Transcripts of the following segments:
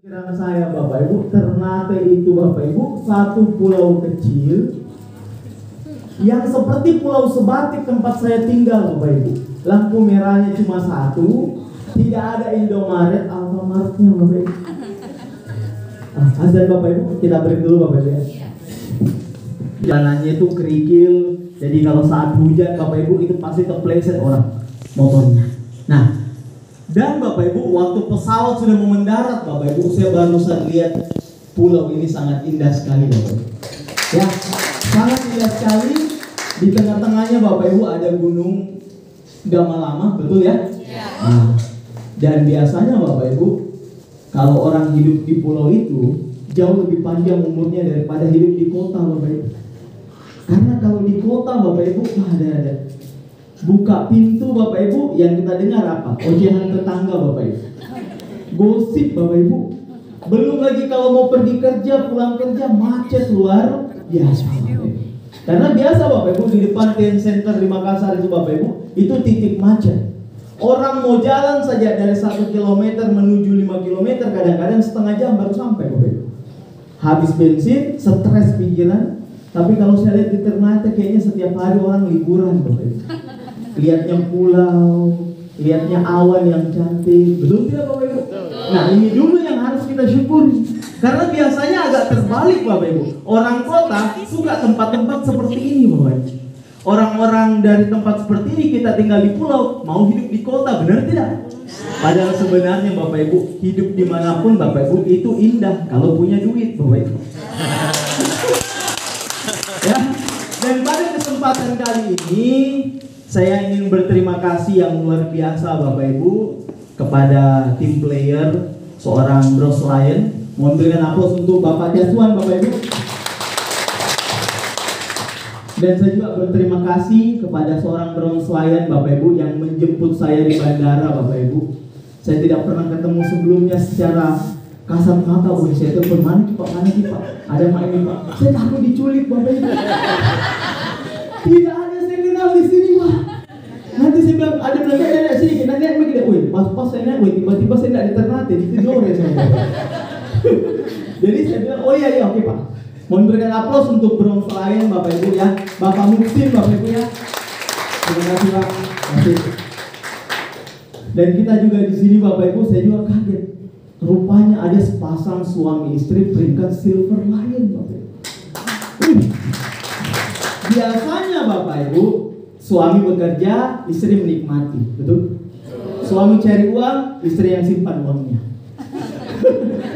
Pikiran saya Bapak Ibu, Ternate itu Bapak Ibu satu pulau kecil yang seperti Pulau Sebatik tempat saya tinggal Bapak Ibu. Lampu merahnya cuma satu, tidak ada Indomaret, Alfamaretnya Bapak Ibu. Azan Bapak Ibu, kita break dulu Bapak Ibu ya. Jalanannya itu kerikil, jadi kalau saat hujan Bapak Ibu itu pasti terpleset orang motornya. Nah, dan Bapak Ibu, waktu pesawat sudah mau mendarat Bapak Ibu, saya barusan lihat pulau ini sangat indah sekali Bapak Ibu. Ya, sangat indah sekali. Di tengah-tengahnya Bapak Ibu ada gunung Gamalama, betul ya? Nah, dan biasanya Bapak Ibu, kalau orang hidup di pulau itu jauh lebih panjang umurnya daripada hidup di kota Bapak Ibu. Karena kalau di kota Bapak Ibu, ada buka pintu Bapak Ibu, yang kita dengar apa? Ocehan tetangga Bapak Ibu, gosip Bapak Ibu. Belum lagi kalau mau pergi kerja, pulang kerja, macet luar biasa Bapak Ibu. Karena biasa Bapak Ibu, di depan TN Center di Makassar itu Bapak Ibu, itu titik macet. Orang mau jalan saja dari 1 km menuju 5 km, kadang-kadang setengah jam baru sampai Bapak Ibu. Habis bensin, stres pikiran. Tapi kalau saya lihat di Ternate kayaknya setiap hari orang liburan Bapak Ibu. Lihatnya pulau, lihatnya awan yang cantik, betul tidak Bapak Ibu? Nah, ini dulu yang harus kita syukuri. Karena biasanya agak terbalik Bapak Ibu. Orang kota suka tempat-tempat seperti ini Bapak Ibu. Orang-orang dari tempat seperti ini kita tinggal di pulau, mau hidup di kota, benar tidak? Padahal sebenarnya Bapak Ibu, hidup dimanapun Bapak Ibu itu indah kalau punya duit Bapak Ibu. Ya, dan pada kesempatan kali ini saya ingin berterima kasih yang luar biasa Bapak Ibu kepada tim player seorang Bros Lion. Mohon berikan aplaus untuk Bapak Jaswan Bapak Ibu. Dan saya juga berterima kasih kepada seorang Bronze Lion Bapak Ibu yang menjemput saya di bandara Bapak Ibu. Saya tidak pernah ketemu sebelumnya secara kasat mata. Saya telepon, mana Pak, mana Pak? Ada Pak ini Pak. Saya takut diculik Bapak Ibu. Tidak ada saya kenal di sini Pak. Nanti saya bilang, ada bilang naik sini, kita naik begini. Wih, pas saya naik, tiba-tiba saya tidak di Ternate, di Tidore saya. Jadi saya bilang, oh iya oke Pak. Mohon berikan aplaus untuk Bronze Lion Bapak Ibu ya, Bapak Muksin Bapak Ibu ya. Terima kasih Pak. Dan kita juga di sini Bapak Ibu, saya juga kaget. Rupanya ada sepasang suami istri peringkat Silver Lion Bapak Ibu. Biasanya Bapak Ibu, suami bekerja, istri menikmati, betul? Suami cari uang, istri yang simpan uangnya.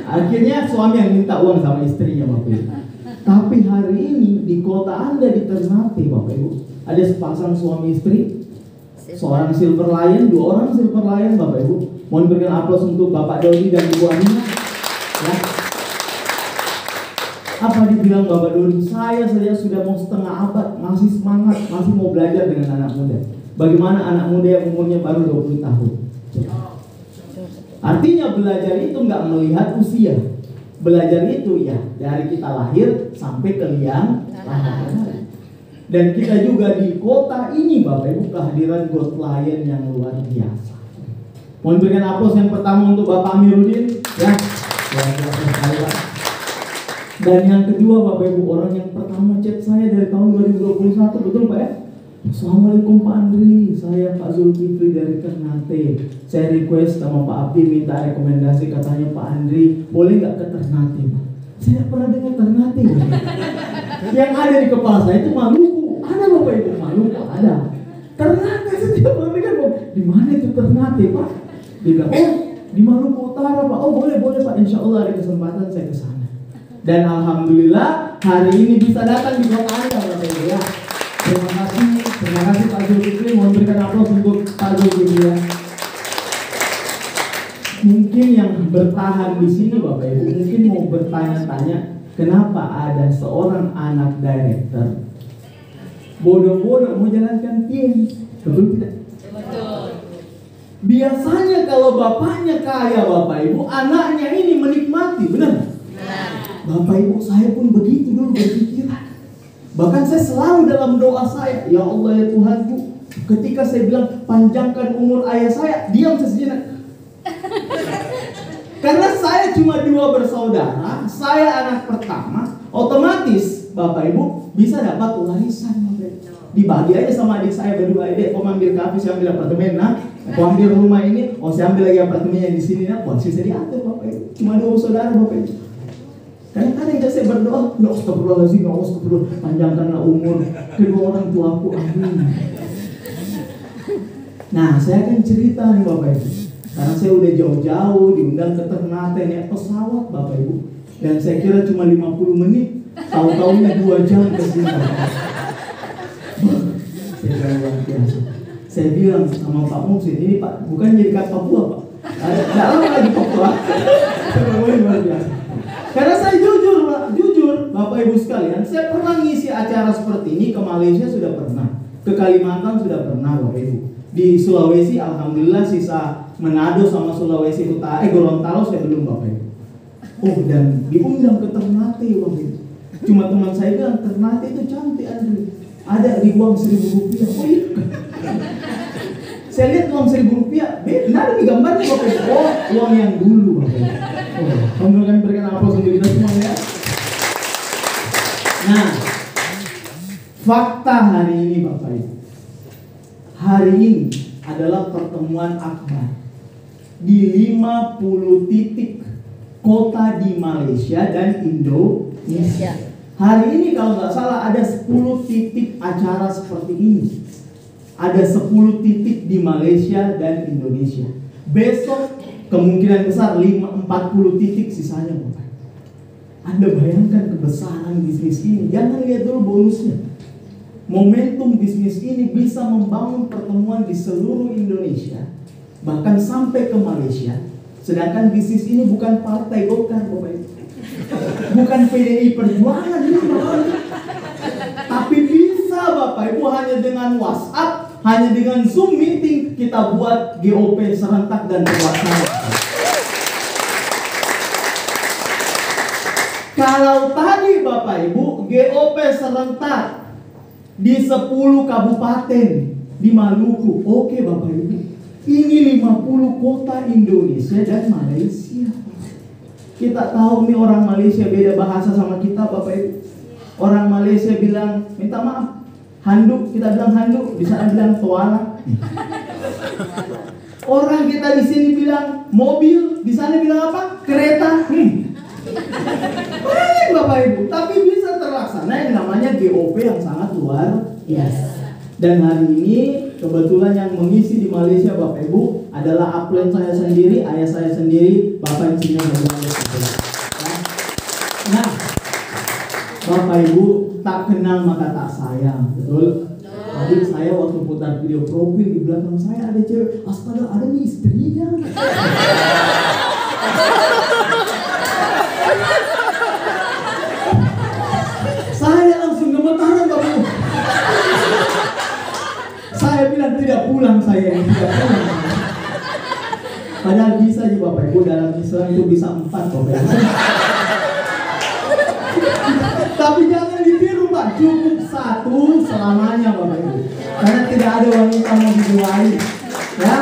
Akhirnya suami yang minta uang sama istrinya Bapak Ibu. Tapi hari ini di kota Anda di Ternate Bapak Ibu, ada sepasang suami istri, seorang Silver Lion, 2 orang Silver Lion Bapak Ibu. Mohon berikan aplaus untuk Bapak Dodi dan Ibu Amina. Ya. Apa dibilang Bapak Dodi? Saya sudah mau setengah abad, masih semangat, masih mau belajar dengan anak muda. Bagaimana anak muda yang umurnya baru 20 tahun? Artinya belajar itu nggak melihat usia. Belajar itu ya dari kita lahir sampai ke liang lahat. Dan kita juga di kota ini Bapak Ibu kehadiran God Lion yang luar biasa. Mohon berikan aplaus yang pertama untuk Bapak Amiruddin ya. Dan yang kedua Bapak Ibu, orang yang pertama chat saya dari tahun 2021, betul Pak ya? Assalamualaikum Pak Andri, saya Pak Zulkifli dari Ternate. Saya request sama Pak Abdi minta rekomendasi, katanya Pak Andri boleh nggak ke Ternate Pak? Saya tidak pernah dengar Ternate. Yang ada di kepala saya itu Maluku. Ada Bapak Ibu, Maluku ada. Ternate setiap hari kan, di mana itu Ternate Pak? Dia bilang, oh di Maluku Utara Pak. Oh boleh Pak, insya Allah ada kesempatan saya ke sana. Dan alhamdulillah hari ini bisa datang di kota Anda Bapak Ibu ya. Terima kasih Pak Zulkifli. Mohon berikan aplaus untuk Pak Zulkifli ya. Mungkin yang bertahan di sini Bapak Ibu, mungkin mau bertanya-tanya, kenapa ada seorang anak director bodoh-bodoh mau jalankan tim? Betul tidak? Betul. Biasanya kalau bapaknya kaya Bapak Ibu, anaknya ini menikmati, benar? Bapak Ibu, saya pun begitu dulu berpikiran. Bahkan saya selalu dalam doa saya, ya Allah ya Tuhanku, ketika saya bilang panjangkan umur ayah saya, diam sejenak. Karena saya cuma 2 bersaudara, saya anak pertama, otomatis Bapak Ibu bisa dapat warisan. Dibagi aja sama adik saya berdua, adik kau ambil kafe, saya ambil apartemen, nah aku ambil rumah ini, saya ambil lagi apartemennya di sini, nah sisa diatur Bapak Ibu. Cuma 2 saudara Bapak Ibu. Kadang-kadang saya berdoa, ya astagfirullahaladzim, ya astagfirullah, panjangkanlah umur kedua orang tuaku, amin. Nah, saya akan cerita nih Bapak Ibu. Karena saya udah jauh-jauh diundang ke Ternate naik pesawat Bapak Ibu. Dan saya kira cuma 50 menit, tahu-tahunya 2 jam ke sini. Saya luar biasa. Saya bilang sama Pak Muksin, ini Pak, bukan jadi kat Papua Pak. Tidak lama lagi Papua. Saya luar biasa. Karena saya jujur Bapak Ibu sekalian, saya pernah ngisi acara seperti ini ke Malaysia sudah pernah, ke Kalimantan sudah pernah Bapak Ibu. Di Sulawesi alhamdulillah sisa Manado sama Sulawesi Utara, Gorontalo saya belum Bapak Ibu. Oh, dan diundang ke Ternate Bapak Ibu. Cuma teman saya bilang Ternate itu cantik Andri. Ada di uang Rp1.000. Oh iya. Saya lihat uang Rp1.000, benar di gambarnya Bapak Ibu. Oh, uang yang dulu Bapak Ibu. Oh, kamu kan berikan aplaus untuk kita semua ya. Nah, fakta hari ini Bapak Ibu. Hari ini adalah pertemuan akbar di 50 titik kota di Malaysia dan Indonesia. Hari ini kalau nggak salah ada 10 titik acara seperti ini. Ada 10 titik di Malaysia dan Indonesia. Besok kemungkinan besar 40 titik sisanya Bapak. Anda bayangkan kebesaran bisnis ini. Jangan lihat dulu bonusnya. Momentum bisnis ini bisa membangun pertemuan di seluruh Indonesia, bahkan sampai ke Malaysia. Sedangkan bisnis ini bukan partai Golkar Bapak Ibu, bukan PDI Perjuangan ini Bapak Ibu. Tapi bisa Bapak Ibu hanya dengan WhatsApp, hanya dengan Zoom meeting kita buat GOP serentak dan terlaksana. Kalau tadi Bapak Ibu GOP serentak di 10 kabupaten di Maluku, oke Bapak Ibu, ini 50 kota Indonesia dan Malaysia. Kita tahu nih orang Malaysia beda bahasa sama kita Bapak Ibu. Orang Malaysia bilang minta maaf, handuk, kita bilang handuk, di sana bilang toala. Orang kita di sini bilang mobil, di sana bilang apa? Kereta. Baik Bapak Ibu, tapi bisa terlaksana yang namanya GOP yang sangat luar biasa. Dan hari ini kebetulan yang mengisi di Malaysia Bapak Ibu adalah upline saya sendiri, ayah saya sendiri, Bapak Insinyur Haji. Nah, Bapak Ibu tak kenal maka tak sayang, betul? Tadi saya waktu putar video profil di belakang saya ada cewek, astaga ada nih istrinya. Saya langsung gemetaran Bapak Ibu. Saya bilang tidak pulang saya yang tidak pulang. Padahal bisa sih Bapak Ibu, dalam Islam itu bisa 4 Bapak Ibu. Tapi jangan ditiru Pak, cukup 1 selamanya Bapak Ibu. Karena tidak ada wanita mau diduai, ya.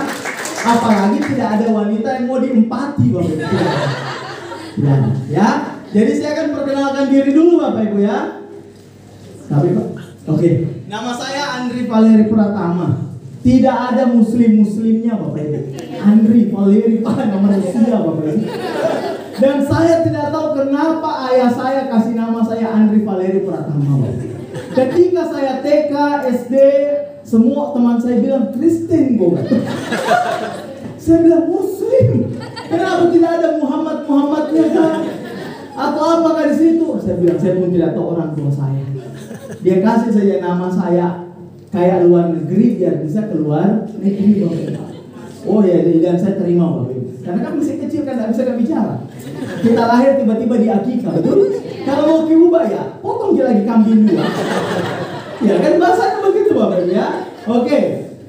Apalagi tidak ada wanita yang mau diempati Bapak Ibu. Ya. Jadi saya akan perkenalkan diri dulu Bapak Ibu ya. Tapi Pak, oke. Nama saya Andri Valeri Pratama. Tidak ada muslimnya Bapak Ibu. Andri Valeri Pak, nama Rusia Bapak Ibu. Dan saya tidak tahu kenapa ayah saya kasih nama saya Andri Valeri Pratama. Ketika saya TK, SD, semua teman saya bilang Kristen bukan. Saya bilang Muslim. Kenapa tidak ada Muhammadnya kan? Atau apakah di situ? Saya bilang saya pun tidak tahu orang tua saya. Dia kasih saja nama saya kayak luar negeri biar bisa keluar negeri Bapak. Oh ya, dan saya terima Bapak Ibu. Karena kan masih kecil kan tidak bisa bicara. Kita lahir tiba-tiba di akikah, betul? Kalau mau kiubah ya, potong dia lagi kambing dua. Ya kan bahasanya begitu Bapak Ibu ya. Oke.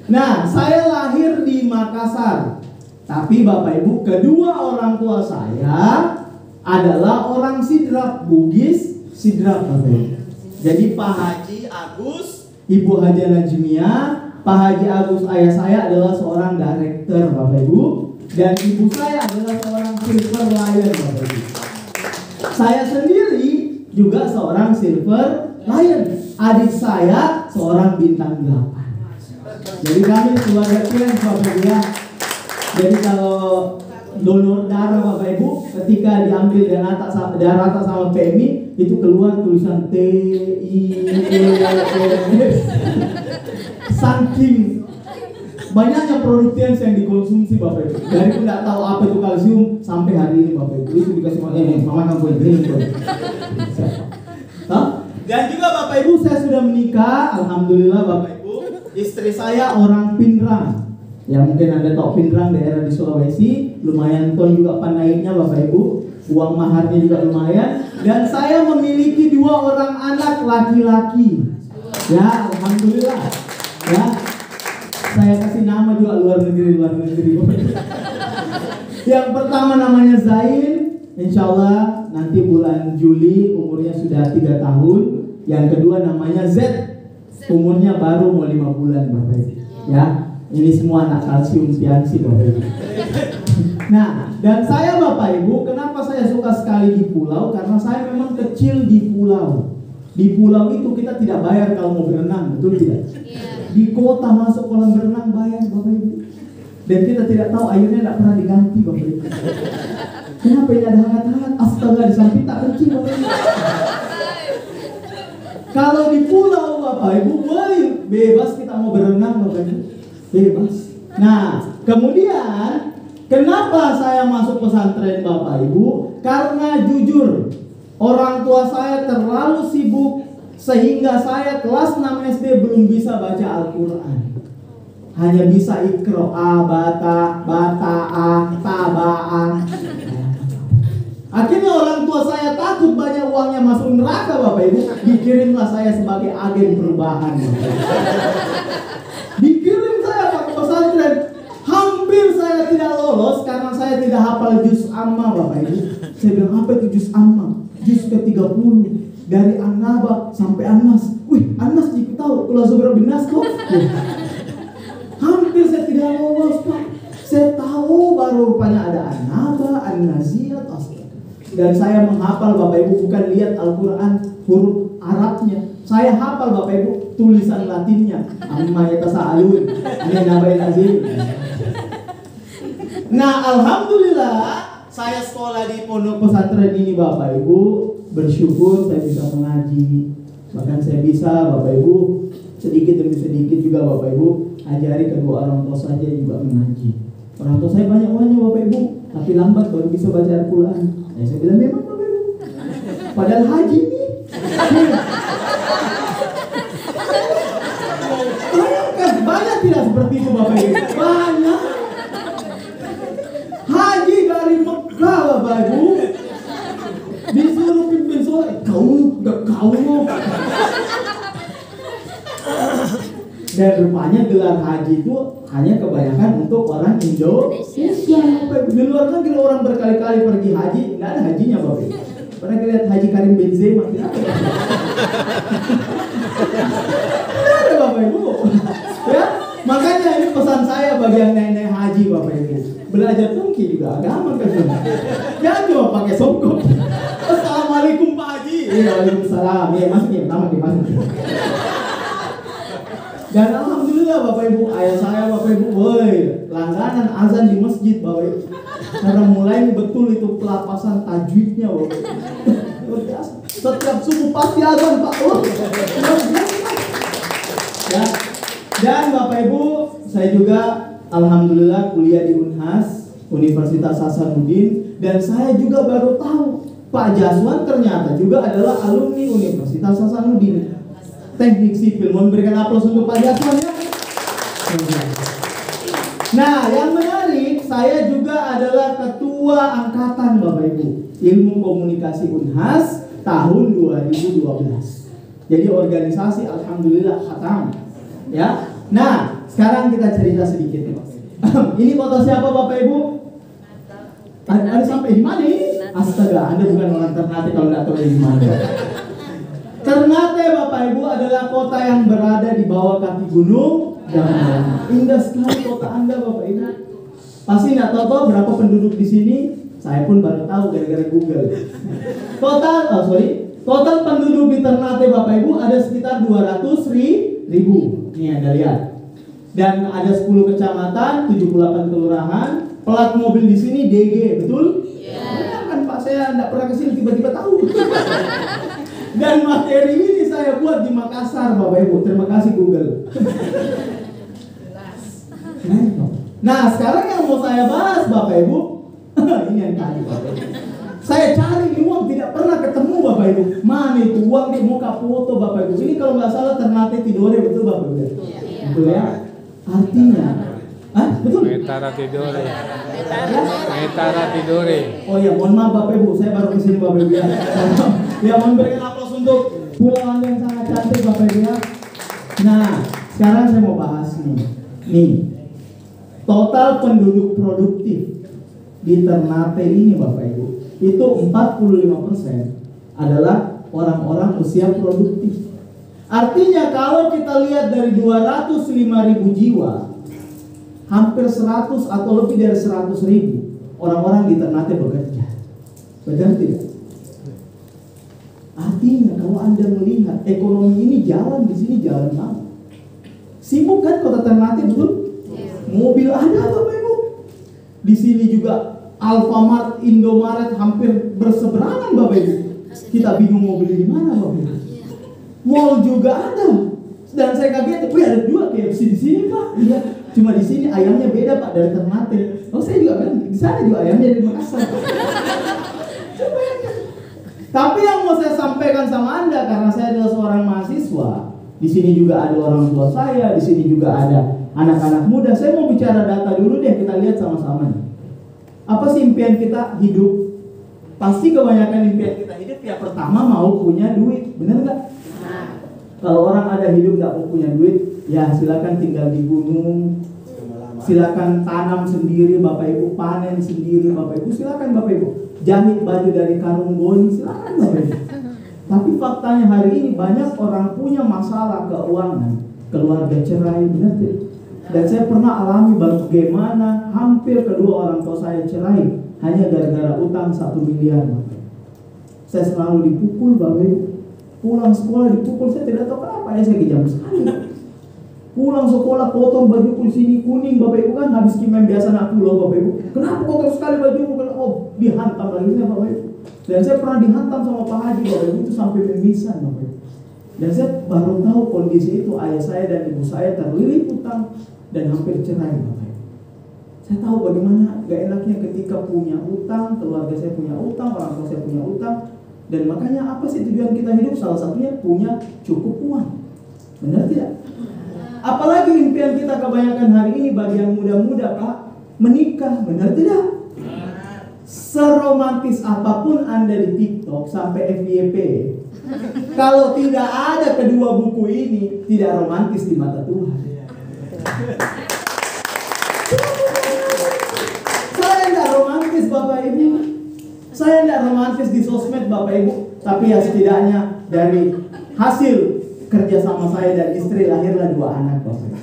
Nah, saya lahir di Makassar. Tapi Bapak Ibu, kedua orang tua saya adalah orang Sidrap, Bugis Sidrap Bapak Ibu. Jadi Pak Haji Agus, Ibu Haja Najmia, Pak Haji Agus ayah saya adalah seorang direktur Bapak Ibu. Dan ibu saya adalah seorang silver lion, Bapak Ibu. Saya sendiri juga seorang silver lion. Adik saya seorang bintang 8. Jadi kami keluarga keren, Bapak Ibu ya. Jadi kalau donor darah Bapak Ibu, ketika diambil darah atas sama PMI, itu keluar tulisan TIES. Saking banyaknya protein yang dikonsumsi Bapak Ibu. Dari pun tidak tahu apa itu kalsium sampai hari ini Bapak Ibu. Itu dikasih mama kamu ini. Dan juga Bapak Ibu, saya sudah menikah. Alhamdulillah Bapak Ibu. Istri saya orang Pinrang. Ya mungkin Anda tahu Pinrang, daerah di Sulawesi. Lumayan toh juga panainya Bapak Ibu. Uang maharnya juga lumayan. Dan saya memiliki 2 orang anak laki-laki. Ya Alhamdulillah. Ya, saya kasih nama juga luar negeri. Yang pertama namanya Zain. Insya Allah nanti bulan Juli umurnya sudah 3 tahun. Yang kedua namanya Z. Umurnya baru mau 5 bulan Bapak Ibu. Ya. Ini semua anak kalsium piansi Bapak Ibu. Nah, dan saya Bapak Ibu, kenapa saya suka sekali di pulau? Karena saya memang kecil di pulau. Di pulau itu kita tidak bayar kalau mau berenang, betul tidak? Di kota masuk kolam berenang bayar Bapak Ibu. Dan kita tidak tahu airnya tidak pernah diganti Bapak Ibu. Kenapa ini ada hangat-hangat? Astaga, di samping tak kencing Bapak Ibu. Kalau di pulau Bapak Ibu, bebas kita mau berenang Bapak Ibu. Bebas. Nah, kemudian kenapa saya masuk pesantren Bapak Ibu? Karena jujur, orang tua saya terlalu sibuk sehingga saya kelas 6 SD belum bisa baca Al-Quran. Hanya bisa Iqra, bata, taba'ah. Akhirnya orang tua saya takut banyak uangnya masuk neraka Bapak Ibu. Dikirimlah saya sebagai agen perubahan Bapak Ibu. Dikirim saya pakai pesantren. Hampir saya tidak lolos karena saya tidak hafal juz amma Bapak Ibu. Saya bilang apa itu juz amma? Juz ke-30 dari An-Naba sampai An-Nas. Wih, An-Nas jika tahu kalau seberapa binas kok. Hampir saya tidak lolos Pak. Saya tahu baru rupanya ada An-Naba, An-Naziat, dan saya menghafal Bapak Ibu, bukan lihat Al-Quran huruf Arabnya. Saya hafal Bapak Ibu tulisan Latinnya. Amma yatasaalun, ini nabail azim. Nah, alhamdulillah saya sekolah di pondok pesantren ini Bapak Ibu. Bersyukur saya bisa mengaji. Bahkan saya bisa Bapak Ibu sedikit demi sedikit juga Bapak Ibu ajari kedua orang tua saja juga mengaji. Orang tua saya banyak uangnya Bapak Ibu, tapi lambat baru bisa baca Al-Quran. Saya bilang memang Bapak Ibu. Padahal haji ini. Bayangkan, banyak tidak seperti itu Bapak Ibu. Banyak. Haji dari Mekah Bapak Ibu. Disuruh pimpin sholat. Kau. Dan rupanya gelar haji itu hanya kebanyakan untuk orang Indonesia. Di luar negeri orang berkali-kali pergi haji, nggak ada hajinya Bapak Ibu. Pernah lihat Haji Karim Benzema? Tidak ada Bapak Ibu. Ya, makanya ini pesan saya bagi yang nenek haji Bapak Ibu. Belajar tungki juga agama kan. Jangan cuma pakai songkok. Assalamualaikum Pak Haji. Waalaikumsalam. Ya masuk ya, pertama masuk. Dan alhamdulillah Bapak Ibu, ayah saya Bapak Ibu, langganan azan di masjid Bapak Ibu. Karena mulai betul itu pelapasan tajwidnya Bapak Ibu. Luar biasa. Setiap subuh pasti azan Pak. Ya. Dan Bapak Ibu, saya juga alhamdulillah kuliah di Unhas, Universitas Hasanuddin. Dan saya juga baru tahu Pak Jaswan ternyata juga adalah alumni Universitas Hasanuddin. Teknik sipil. Mau memberikan aplaus untuk Pak Jaswan ya. Nah, yang menarik, saya juga adalah ketua angkatan Bapak Ibu Ilmu Komunikasi Unhas tahun 2012. Jadi organisasi alhamdulillah khatam. Ya. Nah, sekarang kita cerita sedikit nih. Ini foto siapa Bapak Ibu? Ada sampai di mana ini? Astaga, Anda bukan orang Ternate kalau nggak tahu di mana. Ternate Bapak Ibu adalah kota yang berada di bawah kaki gunung. Dan indah sekali kota Anda Bapak Ibu. Pasti nggak tahu berapa penduduk di sini. Saya pun baru tahu gara-gara Google. Total penduduk di Ternate Bapak Ibu ada sekitar 200.000. Nih Anda lihat. Dan ada 10 kecamatan, 78 kelurahan. Plat mobil di sini DG, betul? Iya. Kan Pak, saya nggak pernah kesini, tiba-tiba tahu. Dan materi ini saya buat di Makassar Bapak Ibu. Terima kasih Google. Nah sekarang yang mau saya bahas Bapak Ibu, ini yang tadi Bapak Ibu. Saya cari di uang, tidak pernah ketemu Bapak Ibu. Mana itu uang di muka foto Bapak Ibu. Ini kalau nggak salah Ternate Tidore, betul Bapak Ibu? Betul ya. Artinya, betul? Metara Tidore. Metara Tidore. Oh ya, mohon maaf Bapak Ibu, saya baru kesini Bapak Ibu ya. Ya, mohon berikan aplaus untuk pulau yang sangat cantik Bapak Ibu ya. Nah, sekarang saya mau bahas nih. Total penduduk produktif di Ternate ini Bapak Ibu, itu 45% adalah orang-orang usia produktif. Artinya kalau kita lihat dari 205.000 jiwa, hampir 100 atau lebih dari 100.000 orang-orang di Ternate bekerja. Benar tidak? Artinya kalau Anda melihat ekonomi ini jalan di sini jalan banget. Sibuk kan kota Ternate, betul? Mobil ada Bapak Ibu. Di sini juga Alfamart, Indomaret hampir berseberangan Bapak Ibu. Kita bingung mau beli di mana Bapak Ibu. Mall juga ada. Dan saya kaget, ada 2 KFC di sini Pak. Iya, cuma di sini ayamnya beda Pak dari Ternate. Oh saya juga kan di sana juga ayamnya dari Makassar. Coba ya. Tapi yang mau saya sampaikan sama Anda, karena saya adalah seorang mahasiswa, di sini juga ada orang tua saya, di sini juga ada anak-anak muda. Saya mau bicara data dulu deh, kita lihat sama-sama nih. Apa sih impian kita hidup? Pasti kebanyakan impian kita hidup ya pertama mau punya duit, bener nggak? Kalau orang ada hidup nggak mau punya duit, ya silakan tinggal di gunung, silakan tanam sendiri Bapak Ibu, panen sendiri Bapak Ibu, silakan Bapak Ibu, jahit baju dari karung goni, silakan Bapak Ibu. Tapi faktanya hari ini banyak orang punya masalah keuangan, keluarga cerai, benar tidak? Dan saya pernah alami bagaimana hampir kedua orang tua saya cerai hanya gara-gara utang 1 miliar Bapak Ibu. Saya selalu dipukul Bapak Ibu. Pulang sekolah dipukul, saya tidak tahu kenapa ya, saya kejam sekali. Pulang sekolah kotor, baju sini kuning Bapak Ibu, kan habis kimia biasa nak pulau Bapak Ibu. Kenapa kotor sekali bajumu? Oh, dihantam lagi Bapak Ibu. Dan saya pernah dihantam sama Pak Haji Bapak Ibu, itu sampai mimisan Bapak Ibu. Dan saya baru tahu kondisi itu, ayah saya dan ibu saya terlilit utang dan hampir cerai Bapak Ibu. Saya tahu bagaimana gak enaknya ketika punya utang, keluarga saya punya utang, orang tua saya punya utang. Dan makanya apa sih tujuan kita hidup? Salah satunya punya cukup uang. Benar tidak? Apalagi impian kita kebanyakan hari ini bagi yang muda-muda Pak, menikah. Benar tidak? Seromantis apapun Anda di TikTok sampai FYP, kalau tidak ada kedua buku ini, tidak romantis di mata Tuhan. Saya tidak romantis Bapak Ibu. Saya tidak romantis di sosmed Bapak Ibu. Tapi ya setidaknya dari hasil kerja sama saya dan istri lahirlah 2 anak Bapak Ibu.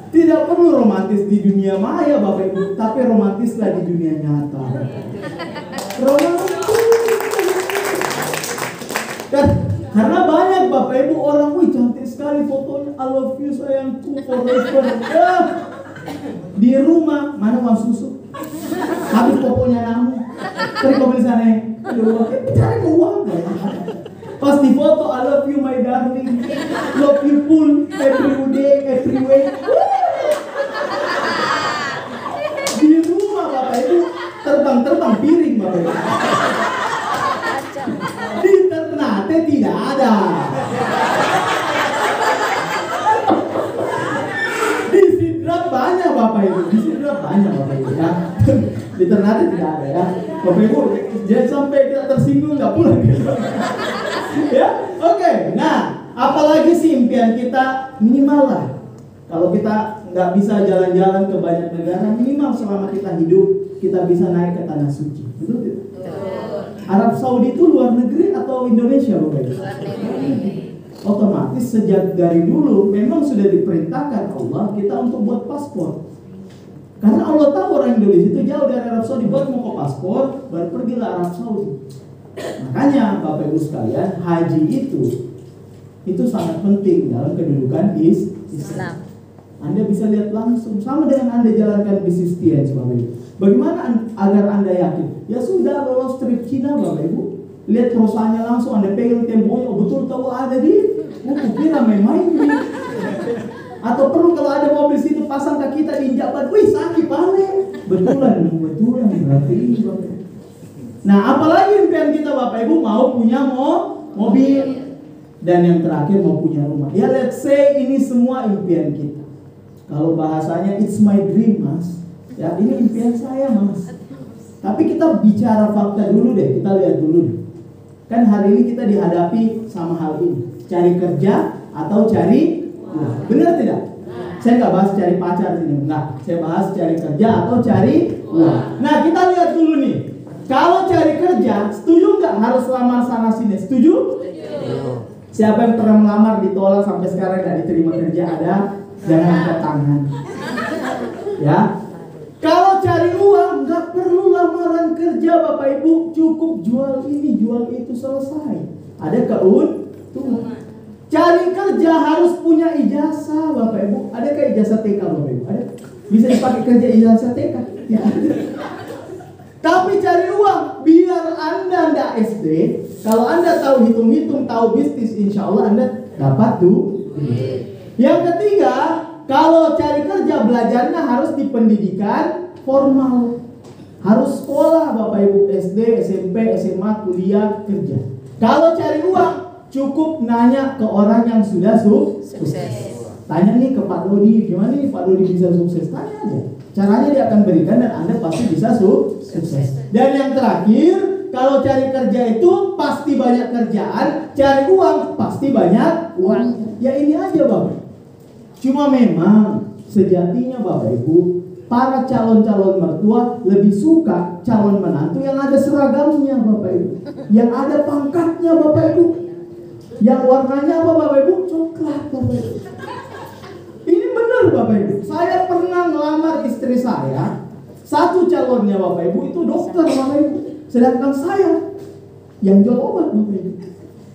Tidak perlu romantis di dunia maya Bapak Ibu, tapi romantislah di dunia nyata. Romantis. Karena banyak Bapak Ibu orang, wih cantik sekali fotonya, I love you sayangku forever. Ya. Di rumah mana uang susu? Habis pokoknya namu. Terus kau beli sana, cari uang. Pas di foto, I love you my darling, love you full every day, every way. Di rumah Bapak Ibu terbang piring Bapak Ibu. Di Ternate tidak ada. Di Sidrap banyak Bapak Ibu. Di Sidrap banyak Bapak Ibu ya. Di Ternate tidak ada ya. Bapak Ibu jangan sampai kita tersinggung nggak pulang. Ya, oke. Nah, apalagi sih impian kita minimal lah. Kalau kita nggak bisa jalan-jalan ke banyak negara, minimal selama kita hidup kita bisa naik ke tanah suci. Betul tidak? Arab Saudi itu luar negeri atau Indonesia Bapak Ibu? otomatis sejak dari dulu memang sudah diperintahkan Allah kita untuk buat paspor. Karena Allah tahu orang Indonesia itu jauh dari Arab Saudi, buat mau ke paspor baru pergilah Arab Saudi. Makanya Bapak Ibu sekalian, haji itu sangat penting dalam kedudukan Islam. Anda bisa lihat langsung, sama dengan Anda jalankan bisnis Bapak Ibu. Bagaimana agar Anda yakin? Ya sudah, lolos trip Cina Bapak Ibu, lihat perusahaannya langsung, Anda pegang tembonya, oh betul tahu ada di, kira main-main nih. Atau perlu kalau ada mobil situ pasang kaki kita diinjak ban, wih sakit paling. Betulan berarti ini Bapak Ibu. Nah, apalagi impian kita Bapak Ibu mau punya mobil. Dan yang terakhir mau punya rumah. Ya let's say ini semua impian kita. Kalau bahasanya it's my dream Mas. Ya ini impian saya Mas. Tapi kita bicara fakta dulu deh. Kita lihat dulu deh. Kan hari ini kita dihadapi sama hal ini. Cari kerja atau cari uang. Benar tidak? Saya nggak bahas cari pacar ini. Enggak. Saya bahas cari kerja atau cari uang. Nah kita lihat dulu nih. Kalau cari kerja, setuju nggak harus lamar sana sini? Setuju? Siapa yang pernah melamar ditolak sampai sekarang nggak diterima kerja ada? Jangan angkat tangan. Ya. Kalau cari uang nggak perlu lamaran kerja Bapak Ibu, cukup jual ini jual itu selesai. Ada keuntungan. Cari kerja harus punya ijazah Bapak Ibu. Adakah ijazah TK Bapak Ibu? Ada? Bisa dipakai kerja ijazah TK? Ya. Tapi cari uang, biar Anda nggak SD, kalau Anda tahu hitung-hitung, tahu bisnis, insya Allah Anda dapat tuh. Yang ketiga, kalau cari kerja belajarnya harus di pendidikan formal. Harus sekolah Bapak Ibu, SD, SMP, SMA, kuliah, kerja. Kalau cari uang, cukup nanya ke orang yang sudah sukses. Tanya nih ke Pak Dodi, gimana nih Pak Dodi bisa sukses? Tanya aja. Caranya dia akan berikan dan Anda pasti bisa sukses. Dan yang terakhir, kalau cari kerja itu pasti banyak kerjaan, cari uang pasti banyak uang. Ya ini aja Bapak. Cuma memang sejatinya Bapak Ibu, para calon-calon mertua lebih suka calon menantu yang ada seragamnya Bapak Ibu, yang ada pangkatnya Bapak Ibu, yang warnanya apa Bapak Ibu? Coklat Bapak Ibu. Ini benar Bapak Ibu. Saya pernah melamar istri saya. Satu calonnya Bapak Ibu itu dokter Bapak Ibu. Sedangkan saya yang jual obat Bapak Ibu.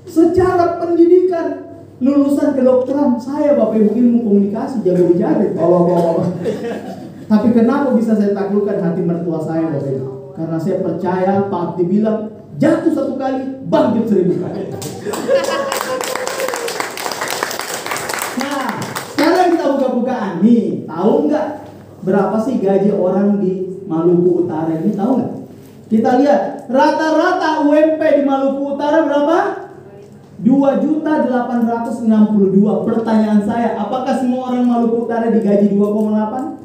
Secara pendidikan lulusan kedokteran, saya Bapak Ibu ilmu komunikasi, jago bicara. Tapi kenapa bisa saya taklukkan hati mertua saya Bapak Ibu? Karena saya percaya Pak Abdi bilang jatuh satu kali, bangkit 1000 kali. Nah, sekarang kita buka-bukaan nih. Tahu nggak berapa sih gaji orang di Maluku Utara ini? Tahu nggak? Kita lihat rata-rata UMP di Maluku Utara berapa? 2.862. Pertanyaan saya, apakah semua orang Maluku Utara digaji 2,8?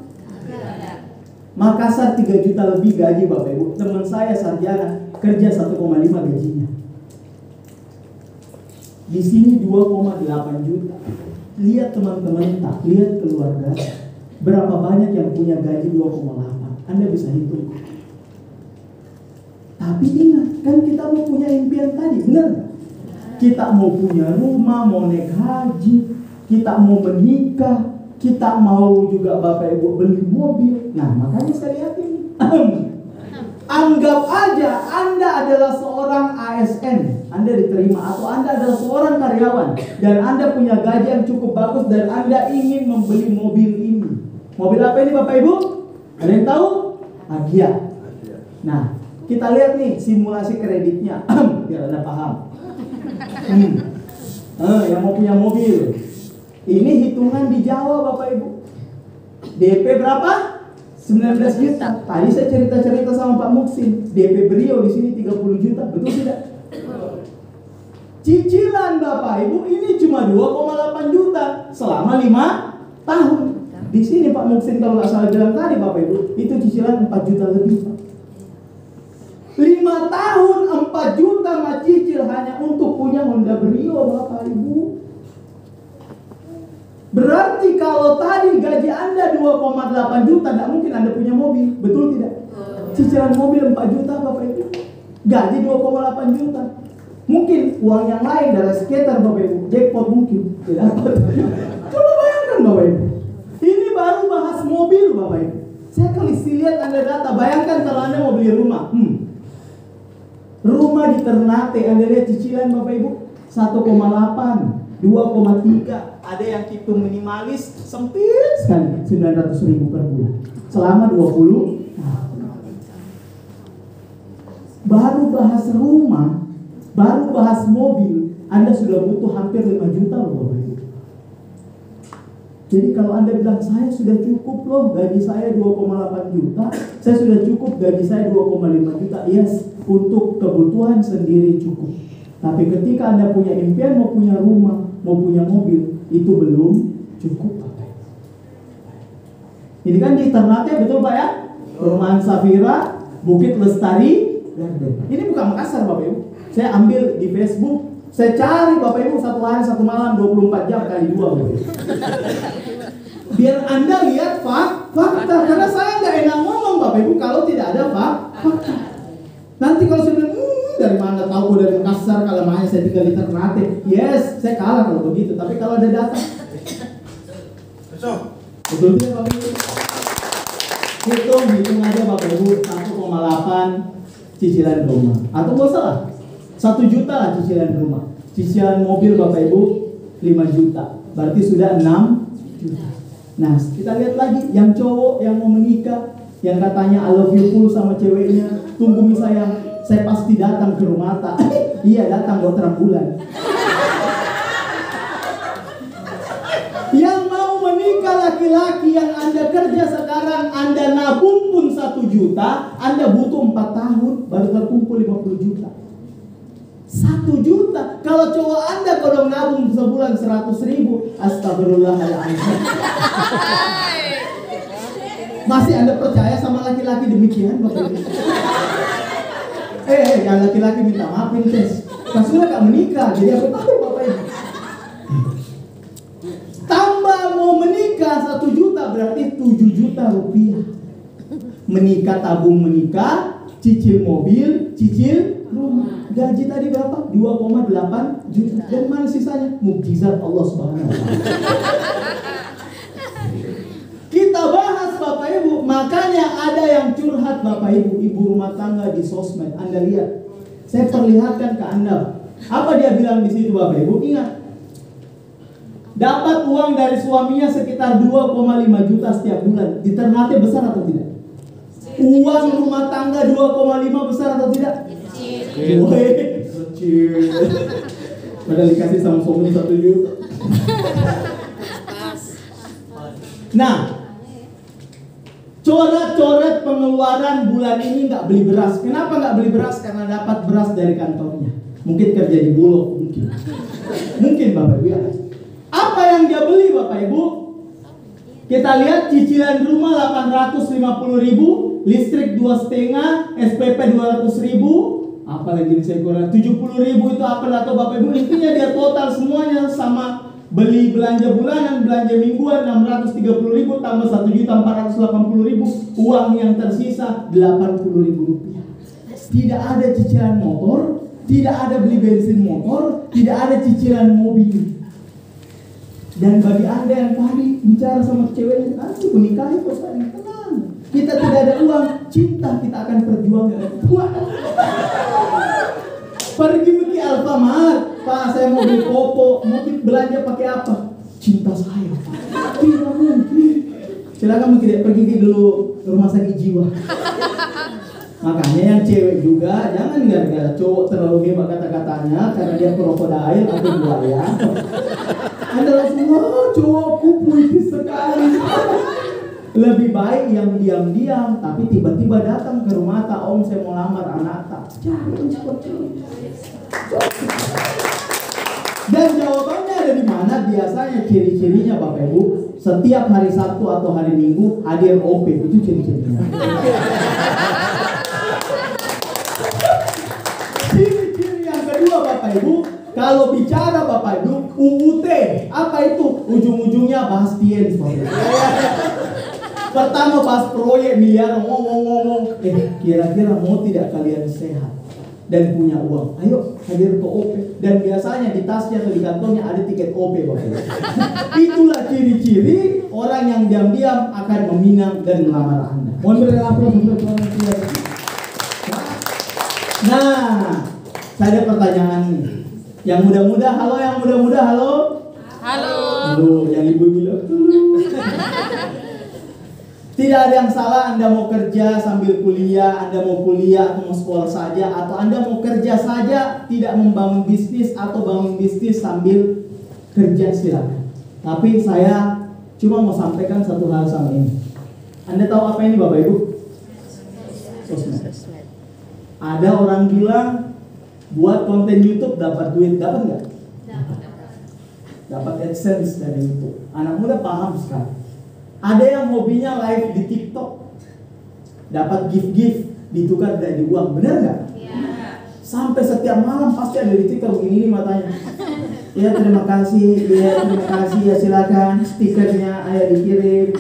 Makassar 3 juta lebih gaji Bapak Ibu. Teman saya sarjana kerja 1,5 gajinya. Di sini 2,8 juta. Lihat teman-teman, tak lihat keluarga. Berapa banyak yang punya gaji 2,8? Anda bisa hitung. Tapi ingat, kan kita mau punya impian tadi, benar nggak? Kita mau punya rumah, mau naik haji, kita mau menikah, kita mau juga Bapak Ibu beli mobil. Nah, makanya saya lihat ini. Anggap aja Anda adalah seorang ASN, Anda diterima, atau Anda adalah seorang karyawan dan Anda punya gaji yang cukup bagus dan Anda ingin membeli mobil ini. Mobil apa ini Bapak Ibu? Ada yang tahu? Agya. Nah, kita lihat nih simulasi kreditnya biar Anda paham. Yang mau punya mobil, ini hitungan di Jawa Bapak Ibu. DP berapa? 19 juta. Tadi saya cerita-cerita sama Pak Muksin, DP Brio di sini 30 juta, betul tidak? Cicilan Bapak Ibu ini cuma 2,8 juta selama 5 tahun. Di sini Pak Muksin kalau nggak salah bilang tadi Bapak Ibu, itu cicilan 4 juta lebih. 5 tahun 4 juta cicil hanya untuk punya Honda Brio Bapak Ibu. Berarti kalau tadi gaji Anda 2,8 juta, tidak mungkin Anda punya mobil, betul tidak? Cicilan mobil 4 juta Bapak Ibu, gaji 2,8 juta. Mungkin uang yang lain dari skater Bapak Ibu, jackpot mungkin tidak dapat. Coba bayangkan Bapak Ibu. Ini baru bahas mobil Bapak Ibu. Saya kasih lihat Anda data, bayangkan kalau Anda mau beli rumah. Rumah di Ternate, Anda lihat cicilan Bapak Ibu 1,8, 2,3. Ada yang hitung minimalis sempit sekali, 900.000 per bulan selama 20 tahun. Baru bahas rumah, baru bahas mobil, Anda sudah butuh hampir 5 juta loh Bapak Ibu. Jadi kalau Anda bilang saya sudah cukup loh, gaji saya 2,8 juta, saya sudah cukup gaji saya 2,5 juta, yes, untuk kebutuhan sendiri cukup. Tapi ketika Anda punya impian mau punya rumah, mau punya mobil, itu belum cukup Bapak Ibu. Ini kan di Ternate betul Pak ya? Perumahan Safira, Bukit Lestari Garden. Ini bukan Makassar Bapak Ibu. Saya ambil di Facebook, saya cari Bapak Ibu satu hari satu malam 24 jam kali 2 Bapak Ibu. Biar Anda lihat fakta, karena saya nggak enak ngomong Bapak Ibu kalau tidak ada fakta. Nanti kalau saya bilang dari mana tahu gue dari Makassar, kalau makanya saya tinggal di Ternate. Yes, saya kalah kalau begitu. Tapi kalau ada data, betul tidak Bapak Ibu? Hitung aja Bapak Ibu 1,8 cicilan rumah. Atau nggak salah, 1 juta lah cicilan rumah. Cicilan mobil Bapak Ibu 5 juta. Berarti sudah 6 juta. Nah, kita lihat lagi yang cowok yang mau menikah, yang katanya I love you full sama ceweknya, tunggu mi sayang, saya pasti datang ke rumah tak. Iya datang buat terang bulan. Yang mau menikah laki-laki yang Anda kerja sekarang, Anda nabung pun 1 juta, Anda butuh 4 tahun baru terkumpul 50 juta. 1 juta. Kalau cowok Anda kalau nabung sebulan 100.000, astagfirullahaladzim. Masih Anda percaya sama laki-laki demikian Bapak Ibu? Yang laki-laki minta maaf ini tes. Kan sudah gak menikah, jadi aku tahu Bapak Ibu. Tambah mau menikah 1 juta berarti 7 juta rupiah. Menikah, tabung menikah, cicil mobil, cicil rumah. Gaji tadi berapa? 2,8 juta. Dan mana sisanya? Mukjizat Allah Subhanahu wa Ta'ala. Kita bahas Bapak Ibu, makanya ada yang curhat Bapak Ibu, ibu rumah tangga di sosmed. Anda lihat, saya perlihatkan ke Anda. Apa dia bilang di situ Bapak Ibu? Ingat, dapat uang dari suaminya sekitar 2,5 juta setiap bulan. Di Ternate besar atau tidak? Uang rumah tangga 2,5 besar atau tidak? Kecil. Padahal dikasih sama suami 1 juta. Nah, coret-coret pengeluaran bulan ini nggak beli beras. Kenapa nggak beli beras? Karena dapat beras dari kantornya. Mungkin kerja di Bulog, mungkin Bapak Ibu ya. Apa yang dia beli Bapak Ibu? Kita lihat cicilan rumah 850.000, listrik 2,5, SPP 200.000. Apalagi ini saya kurang 70.000 itu apa atau Bapak Ibu? Intinya dia total semuanya sama beli belanja bulanan, belanja mingguan 630.000 tambah 1.480.000, uang yang tersisa 80.000 rupiah. Tidak ada cicilan motor, tidak ada beli bensin motor, tidak ada cicilan mobil. Dan bagi Anda yang tadi bicara sama ceweknya, nanti menikahi kok sayang, tenang. Kita tidak ada uang, cinta kita akan perjuangkan. Pergi ke Alfamart, Pak saya mau beli popo, mau belanja pakai apa? Cinta saya, Pak. Tidak mungkin. Silakan mungkin pergi dulu rumah sakit jiwa. Makanya yang cewek juga jangan gara-gara cowok terlalu hebat kata-katanya karena dia krokodil atau buaya. Anda langsung, cowokku puitis sekali. Lebih baik yang diam-diam tapi tiba-tiba datang ke rumah tak, om saya mau lamar anak tak. Jangan seperti itu. Dan jawabannya ada di mana? Biasanya ciri-cirinya Bapak Ibu, setiap hari Sabtu atau hari Minggu hadir OP, itu ciri-cirinya. Ciri-ciri yang kedua Bapak Ibu, kalau bicara Bapak Ibu, UUT, apa itu? Ujung-ujungnya bahas TN. Pertama bahas proyek miliar, ngomong-ngomong. Kira-kira mau tidak kalian sehat? dan punya uang. Ayo hadir ke OP. Dan biasanya di tasnya atau di kantongnya ada tiket OP, Bapak Ibu. Itulah ciri-ciri orang yang diam-diam akan meminang dan melamar Anda. Mohon beri aplaus untuk orang tua. Nah, saya ada pertanyaan nih. Yang muda-muda, halo, yang muda-muda, halo. Halo. Aduh, yang ibu bilang. Tidak ada yang salah Anda mau kerja sambil kuliah, Anda mau kuliah atau mau sekolah saja, atau Anda mau kerja saja, tidak membangun bisnis atau bangun bisnis sambil kerja, silakan. Tapi saya cuma mau sampaikan satu hal sama ini. Anda tahu apa ini Bapak Ibu? Sosmed. Ada orang bilang buat konten YouTube dapat duit, dapat nggak? Dapat AdSense dari YouTube. Anak muda paham sekali. Ada yang hobinya live di TikTok, dapat gift ditukar dari uang, benar nggak? Sampai setiap malam pasti ada di TikTok begini matanya. Ya terima kasih, ya silakan stikernya ayo dikirim.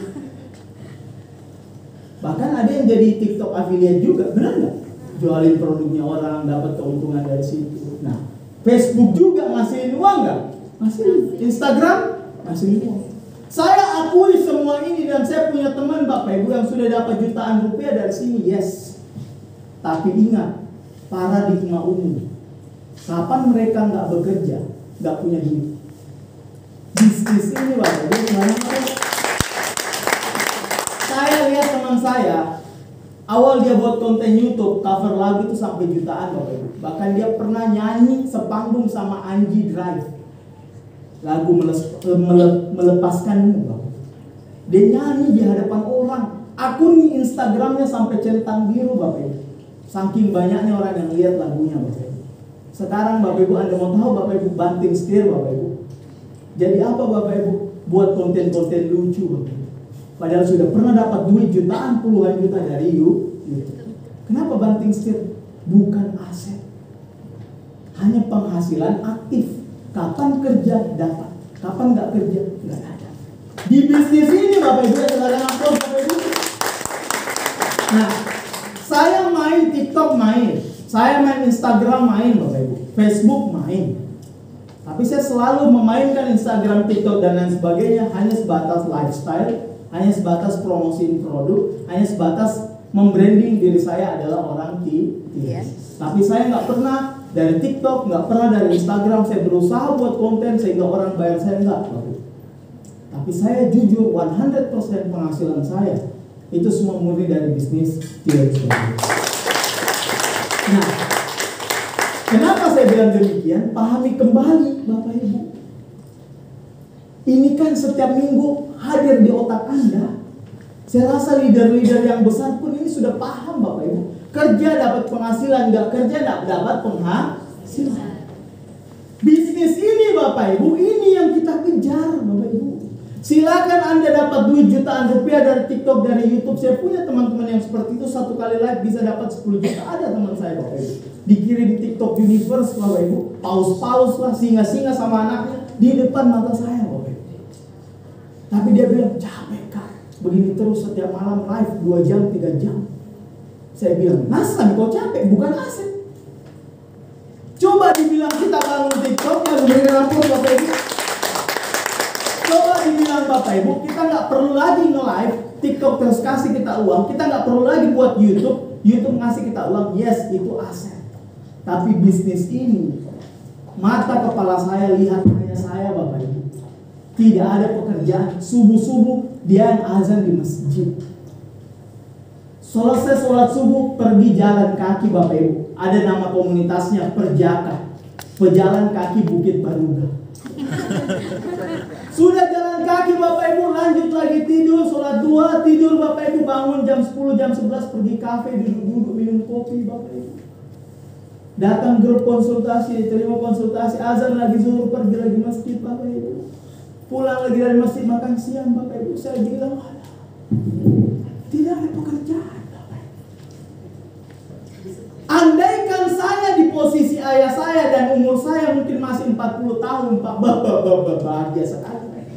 Bahkan ada yang jadi TikTok affiliate juga, benar nggak? Jualin produknya orang, dapat keuntungan dari situ. Nah, Facebook juga ngasihin uang nggak? Masih. Instagram ngasihin uang. Saya akui semua ini dan saya punya teman Bapak Ibu yang sudah dapat jutaan rupiah dari sini, yes. Tapi ingat, paradigma umum. Kapan mereka nggak bekerja, nggak punya duit? Bisnis ini Bapak Ibu, saya lihat teman saya, awal dia buat konten YouTube, cover lagu itu sampai jutaan Bapak Ibu. Bahkan dia pernah nyanyi sepanggung sama Anji Drive. Lagu melepaskanmu, Bapak. Dia nyanyi di hadapan orang. Akun Instagramnya sampai centang biru Bapak Ibu. Saking banyaknya orang yang lihat lagunya Bapak Ibu. Sekarang Bapak Ibu Anda mau tahu Bapak Ibu banting setir Bapak Ibu. Jadi apa Bapak Ibu? Buat konten-konten lucu Bapak Ibu. Padahal sudah pernah dapat duit jutaan, puluhan juta dari YouTube. Kenapa banting setir? Bukan aset. Hanya penghasilan aktif. Kapan kerja dapat, kapan nggak kerja nggak ada. Di bisnis ini Bapak Ibu ada aplaus Bapak Ibu. Nah, saya main TikTok main, saya main Instagram main Bapak Ibu, Facebook main. Tapi saya selalu memainkan Instagram, TikTok dan lain sebagainya hanya sebatas lifestyle, hanya sebatas promosiin produk, hanya sebatas membranding diri saya adalah orang TikTok. Tapi saya nggak pernah dari TikTok, nggak pernah dari Instagram saya berusaha buat konten sehingga orang bayar saya, enggak. Tapi saya jujur 100% penghasilan saya itu semua murni dari bisnis TikTok. Nah, kenapa saya bilang demikian? Pahami kembali Bapak Ibu. Ini kan setiap minggu hadir di otak Anda. Saya rasa leader-leader yang besar pun ini sudah paham Bapak Ibu. Kerja dapat penghasilan, nggak kerja nggak dapat penghasilan. Bisnis ini Bapak Ibu, ini yang kita kejar Bapak Ibu. Silakan Anda dapat duit jutaan rupiah dari TikTok, dari YouTube. Saya punya teman-teman yang seperti itu, satu kali live bisa dapat 10 juta. Ada teman saya Bapak Ibu, dikirim TikTok universe Bapak Ibu, paus-paus lah, singa-singa sama anaknya di depan mata saya Bapak Ibu. Tapi dia bilang capek Kak, begini terus setiap malam live 2 jam 3 jam. Saya bilang, Nasran kau capek, bukan aset. Coba dibilang kita bangun TikTok yang memberikan ampun Bapak Ibu. Coba dibilang Bapak Ibu, kita nggak perlu lagi nge-live, TikTok terus kasih kita uang. Kita nggak perlu lagi buat YouTube, YouTube ngasih kita uang. Yes, itu aset. Tapi bisnis ini, mata kepala saya lihat ayah saya Bapak Ibu. Tidak ada pekerjaan, subuh-subuh dia azan di masjid. Selesai sholat subuh pergi jalan kaki Bapak Ibu. Ada nama komunitasnya Perjaka, pejalan kaki Bukit Baruga. Sudah jalan kaki Bapak Ibu, lanjut lagi tidur, sholat 2, tidur Bapak Ibu, bangun jam 10, jam 11 pergi kafe, duduk-duduk minum kopi Bapak Ibu. Datang grup konsultasi, terima konsultasi, azan lagi zuhur, pergi lagi masjid Bapak Ibu. Pulang lagi dari masjid makan siang Bapak Ibu. Saya bilang tidak ada pekerjaan. Andaikan saya di posisi ayah saya dan umur saya mungkin masih 40 tahun Pak, bahagia sekali.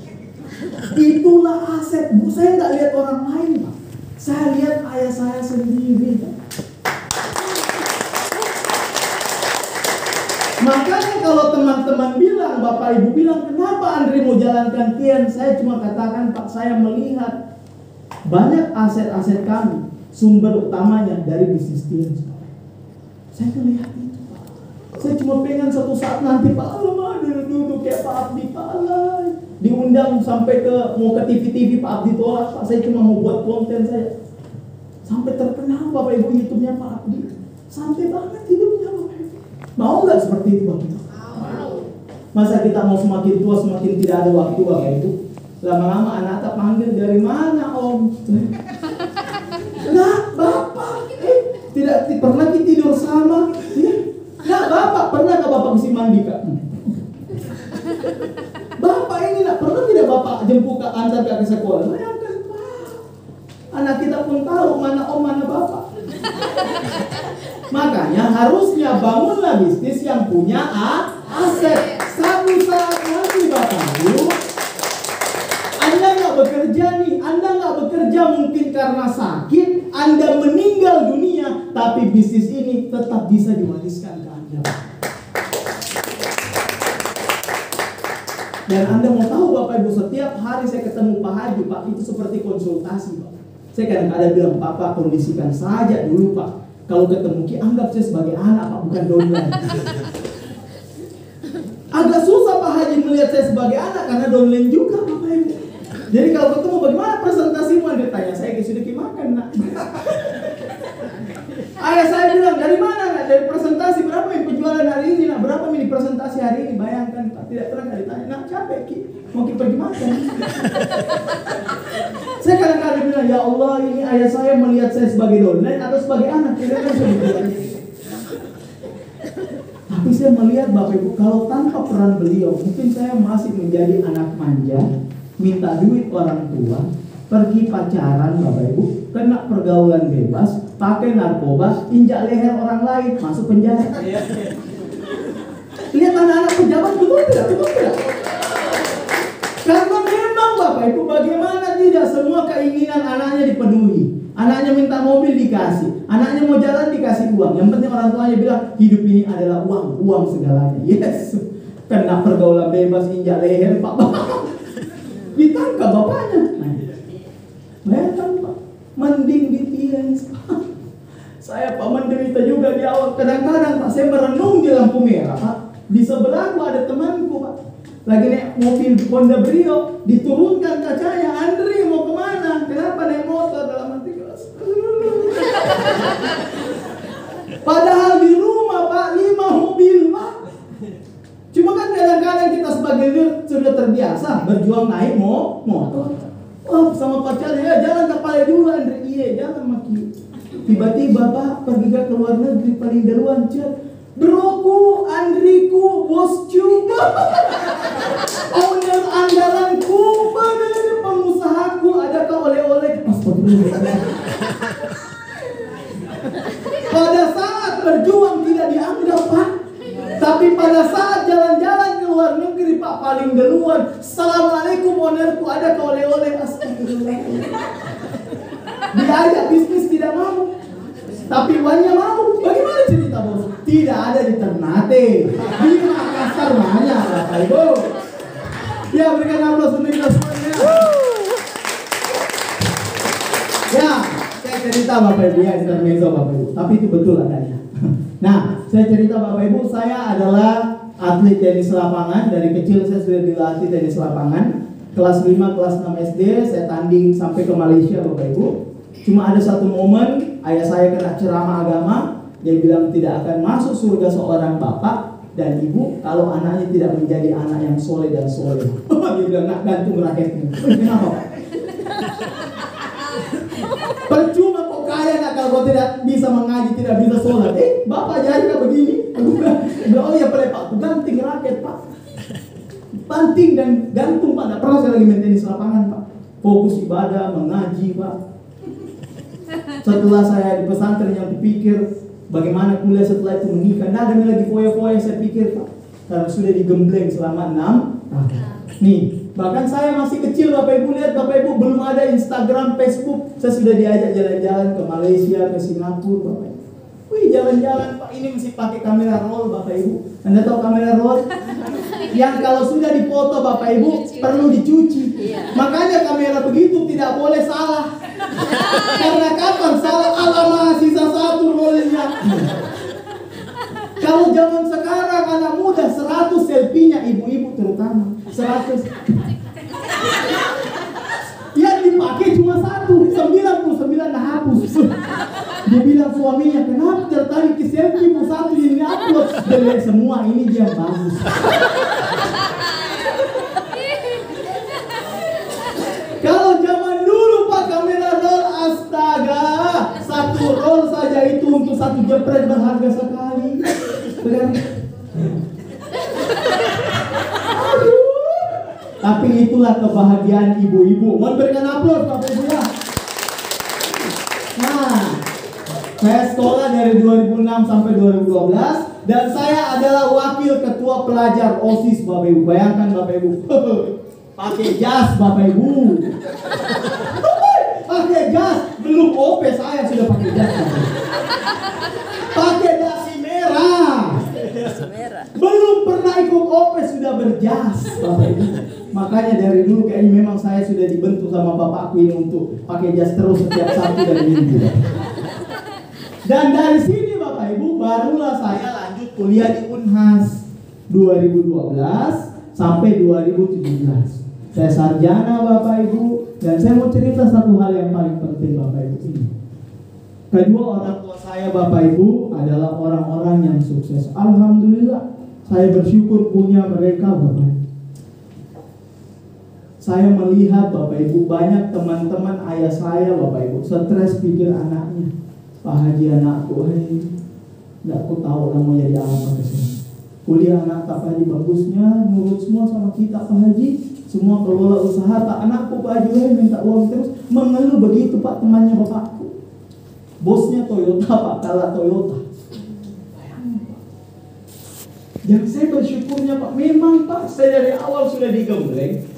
Itulah aset Bu. Saya nggak lihat orang lain Pak, saya lihat ayah saya sendiri Pak. Makanya kalau teman-teman bilang, Bapak Ibu bilang, kenapa Andri mau jalankan kian? Saya cuma katakan, Pak, saya melihat banyak aset-aset kami, sumber utamanya dari bisnis kian. Saya melihat itu, Pak. Saya cuma pengen suatu saat nanti, Pak, alamak, duduk kayak Pak Abdi, Pak, alay. Diundang sampai mau ke TV-TV, Pak Abdi tolak, Pak. Saya cuma mau buat konten saya. Sampai terkenal, Bapak Ibu, YouTube-nya Pak Abdi. Santai banget hidupnya, Bapak Ibu. Mau nggak seperti itu, Bapak Ibu? Masa kita mau semakin tua semakin tidak ada waktu, Bapak Ibu? Lama-lama anak tak panggil, dari mana Om? Nah, Bapak, tidak pernah kita tidur sama. Nah, Bapak, pernah nggak Bapak mesti mandi, Kak? Bapak ini nak pernah tidak Bapak jemput ke antar ke sekolah? Bayangkan, Pak. Anak kita pun tahu mana Om, mana Bapak. Makanya harusnya bangunlah bisnis yang punya aset. Satu saat nanti, Bapak Ibu, Anda nggak bekerja nih, Anda nggak bekerja mungkin karena sakit, Anda meninggal dunia, tapi bisnis ini tetap bisa diwariskan ke Anda. Dan Anda mau tahu, Bapak Ibu, setiap hari saya ketemu Pak Haji, Pak, itu seperti konsultasi, Pak. Saya kadang-kadang bilang, Pak, kondisikan saja dulu, Pak. Kalau ketemu Ki, anggap saya sebagai anak, Pak, bukan downline. Agak susah Pak Haji melihat saya sebagai anak karena downline juga, Bapak Ibu. Jadi kalau ketemu, bagaimana presentasimu? Dia tanya saya, sudah makan, nak. Ayah saya bilang, dari mana, nak? Dari presentasi, berapa yang penjualan hari ini, nak? Berapa yang di presentasi hari ini? Bayangkan, Pak, tidak pernah ditanya, nak, capek Ki, mau kita pergi makan. Saya kadang-kadang bilang, ya Allah, ini ayah saya melihat saya sebagai downline atau sebagai anak? Kira-kira saya bilang. Tapi saya melihat, Bapak Ibu, kalau tanpa peran beliau, mungkin saya masih menjadi anak manja, minta duit orang tua, pergi pacaran, Bapak Ibu, kena pergaulan bebas, pakai narkoba, injak leher orang lain, masuk penjara. Lihat anak-anak pejabat, betul tidak? Betul tidak? Karena memang, Bapak Ibu, bagaimana tidak semua keinginan anaknya dipenuhi. Anaknya minta mobil dikasih, anaknya mau jalan dikasih uang. Yang penting orang tuanya bilang, hidup ini adalah uang, uang segalanya. Yes, kena pergaulan bebas, injak leher, Pak. Ditangkap bapaknya. Bayangkan, Pak, mending ditilang. Saya, Pak, menderita juga di awal. Kadang-kadang, Pak, saya merenung di lampu merah, Pak. Di sebelahku ada temanku, Pak, lagi naik mobil Honda Brio, diturunkan kacanya. Andri mau kemana? Kenapa naik motor? Dalam hati kelas. Padahal di rumah, Pak, 5 mobil, Pak. Cuma kan kadang-kadang kita sebagai leader sudah terbiasa berjuang naik motor. Wah, sama pacarnya, ya jalan ke Palai dulu, Andri. Iya, jalan maki. Tiba-tiba, Pak, pergi ke luar negeri paling duluan, chat. Broku, Andriku, bosku, owner andalanku, pengusahaku, adakah oleh-oleh? Pada saat berjuang tidak dianggap, Pak. Tapi pada saat jalan-jalan ke luar negeri, Pak, paling duluan. Assalamualaikum ownerku, adakah oleh-oleh? Astagfirullah. Diajak bisnis tidak mau, tapi uangnya mau. Bagaimana cerita, bos? Tidak ada di Ternate, di Makassar banyak, Bapak Ibu. Ya, berikan aplaus untuk kita semuanya. Ya, saya cerita, Bapak Ibu, ya, intermezzo, Bapak Ibu. Tapi itu betul adanya. Nah, saya cerita, Bapak Ibu, saya adalah atlet tenis lapangan. Dari kecil saya sudah dilatih tenis lapangan. Kelas 5, kelas 6 SD, saya tanding sampai ke Malaysia, Bapak Ibu. Cuma ada satu momen, ayah saya kena ceramah agama. Dia bilang tidak akan masuk surga seorang bapak dan ibu kalau anaknya tidak menjadi anak yang soleh dan soleh. Dia bilang, nak gantung raketmu. Kenapa, Pak? Percuma kok kaya, nak, kalau kau tidak bisa mengaji, tidak bisa sholat. Bapak jadi kah begini? Bilang, oh ya, Pak, ganting raket, Pak. Banting dan gantung, Pak. Tidak pernah saya lagi main tenis lapangan, Pak. Fokus ibadah, mengaji, Pak. Setelah saya di pesantren yang kupikir bagaimana kuliah setelah itu menikah, nah ada lagi foya-foya saya pikir, Pak, karena sudah digembleng selama 6 tahun. Nih, bahkan saya masih kecil, Bapak Ibu lihat, Bapak Ibu, belum ada Instagram, Facebook, saya sudah diajak jalan-jalan ke Malaysia, ke Singapura, Bapak Ibu. Wih, jalan-jalan Pak, ini mesti pakai kamera roll Bapak Ibu. Anda tahu kamera roll? Yang kalau sudah dipoto Bapak Ibu perlu dicuci. Makanya kamera begitu tidak boleh salah. Karena kapan salah, alamak sisa satu rollnya. Kalau zaman sekarang anak muda 100 selfie-nya, ibu-ibu terutama 100. Yang dipakai cuma 99 nah hapus. Dia bilang suaminya, kenapa tertarik ke selfie mu satu ini upload? Dia lihat semua ini dia bagus. Kalau zaman dulu Pak kamera roll, astaga, satu roll saja itu untuk satu jepret berharga sekali. Aduh. Tapi itulah kebahagiaan ibu-ibu. Mohon berikan aplaus Bapak Ibu ya. Nah, saya sekolah dari 2006 sampai 2012 dan saya adalah wakil ketua pelajar OSIS Bapak Ibu. Bayangkan Bapak Ibu. Pakai jas Bapak Ibu. Pakai jas, belum OP saya sudah pakai jas. Pakai dasi merah. Belum pernah ikut OP sudah berjas Bapak Ibu. Makanya dari dulu kayaknya memang saya sudah dibentuk sama bapakku ini untuk pakai jas terus setiap Sabtu dan Minggu. Dan dari sini Bapak Ibu barulah saya lanjut kuliah di Unhas 2012 sampai 2017. Saya sarjana Bapak Ibu, dan saya mau cerita satu hal yang paling penting Bapak Ibu ini. Kedua orang tua saya Bapak Ibu adalah orang-orang yang sukses. Alhamdulillah, saya bersyukur punya mereka Bapak Ibu. Saya melihat Bapak Ibu banyak teman-teman ayah saya Bapak Ibu stres pikir anaknya. Pak Haji anakku, nggak aku tahu lah mau jadi apa kesini. Kuliah anak Pak Haji bagusnya, nurut semua sama kita Pak Haji. Semua kelola usaha, tak anakku Pak Haji minta uang terus. Mengeluh begitu Pak temannya bapakku. Bosnya Toyota Pak, kalah Toyota. Bayangin Pak. Dan saya bersyukurnya Pak, memang Pak saya dari awal sudah digembleng.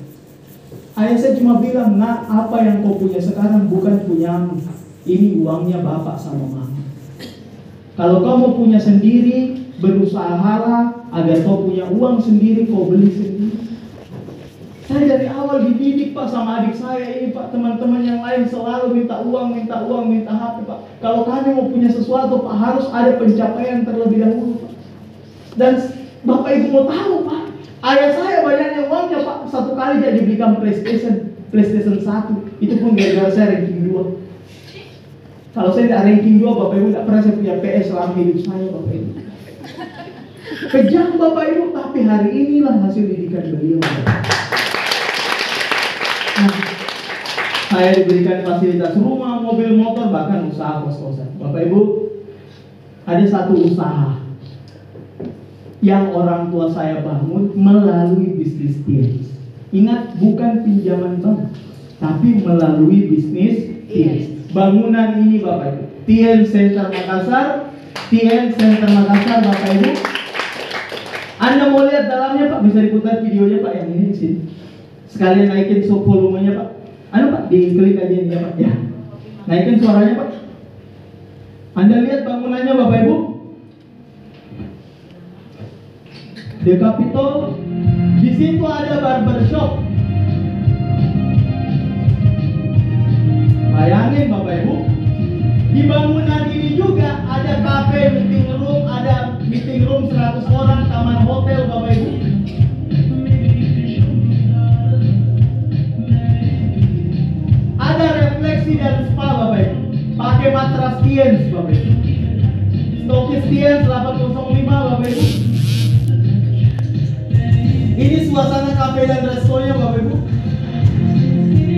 Ayah saya cuma bilang, nak apa yang kau punya sekarang bukan punyamu. Ini uangnya bapak sama mama. Kalau kau mau punya sendiri, berusahalah agar kau punya uang sendiri, kau beli sendiri. Saya dari awal dididik Pak sama adik saya ini Pak. Teman-teman yang lain selalu minta uang, minta HP Pak. Kalau kalian mau punya sesuatu Pak, harus ada pencapaian terlebih dahulu Pak. Dan Bapak Ibu mau tahu Pak, ayah saya banyaknya uangnya Pak. Satu kali dia dibelikan PlayStation 1. Itu pun gara-gara saya ranking 2. Kalau saya tidak ranking 2 Bapak Ibu tidak pernah saya punya PS selama hidup saya Bapak Ibu. Kejam Bapak Ibu, tapi hari inilah hasil didikan beliau. Nah, saya diberikan fasilitas rumah, mobil, motor, bahkan usaha kos-kosan. Bapak Ibu, ada satu usaha yang orang tua saya bangun melalui bisnis TIENS. Ingat, bukan pinjaman bank, tapi melalui bisnis TIENS. Bangunan ini Bapak Ibu, TIENS Center Makassar, TIENS Center Makassar Bapak Ibu. Anda mau lihat dalamnya Pak, bisa diputar videonya Pak yang ini di sini. Sekalian naikin volumenya Pak. Pak, diklik aja ini ya Pak. Ya. Naikin suaranya Pak. Anda lihat bangunannya Bapak Ibu. The Capitol. Di situ ada barbershop. Bayangin Bapak Ibu. Di bangunan ini juga ada cafe, meeting room, ada meeting room 100 orang, kamar hotel Bapak Ibu. Ada refleksi dan spa Bapak Ibu. Pakai matras TIENS Bapak Ibu. Stokis TIENS 805 Bapak Ibu. Ini suasana kafe dan restonya Bapak Ibu.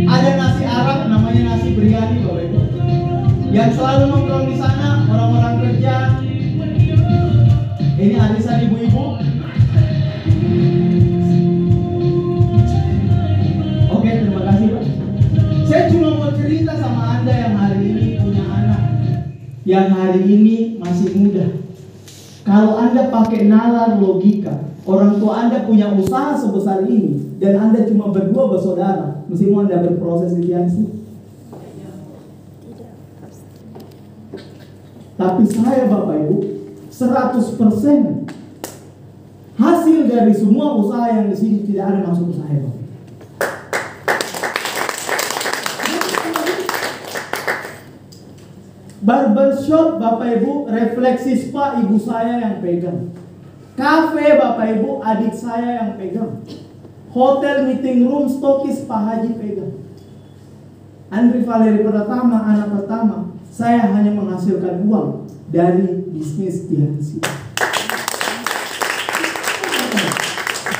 Ada nasi Arab namanya nasi biryani Bapak Ibu. Yang selalu nongkrong di sana orang-orang kerja. Ini arisan ibu-ibu. Oke, terima kasih Pak. Saya cuma mau cerita sama Anda yang hari ini punya anak, yang hari ini masih muda. Kalau Anda pakai nalar logika, orang tua Anda punya usaha sebesar ini, dan Anda cuma berdua bersaudara, mesti mau Anda berproses di TIENS. Tapi saya Bapak Ibu 100% hasil dari semua usaha yang di sini tidak ada masuk ke saya Bapak. Barbershop Bapak Ibu, refleksi spa ibu saya yang pegang. Cafe Bapak Ibu, adik saya yang pegang. Hotel meeting room, stokis Pak Haji pegang. Andri Valeri Pratama, anak pertama, saya hanya menghasilkan uang dari bisnis TNC.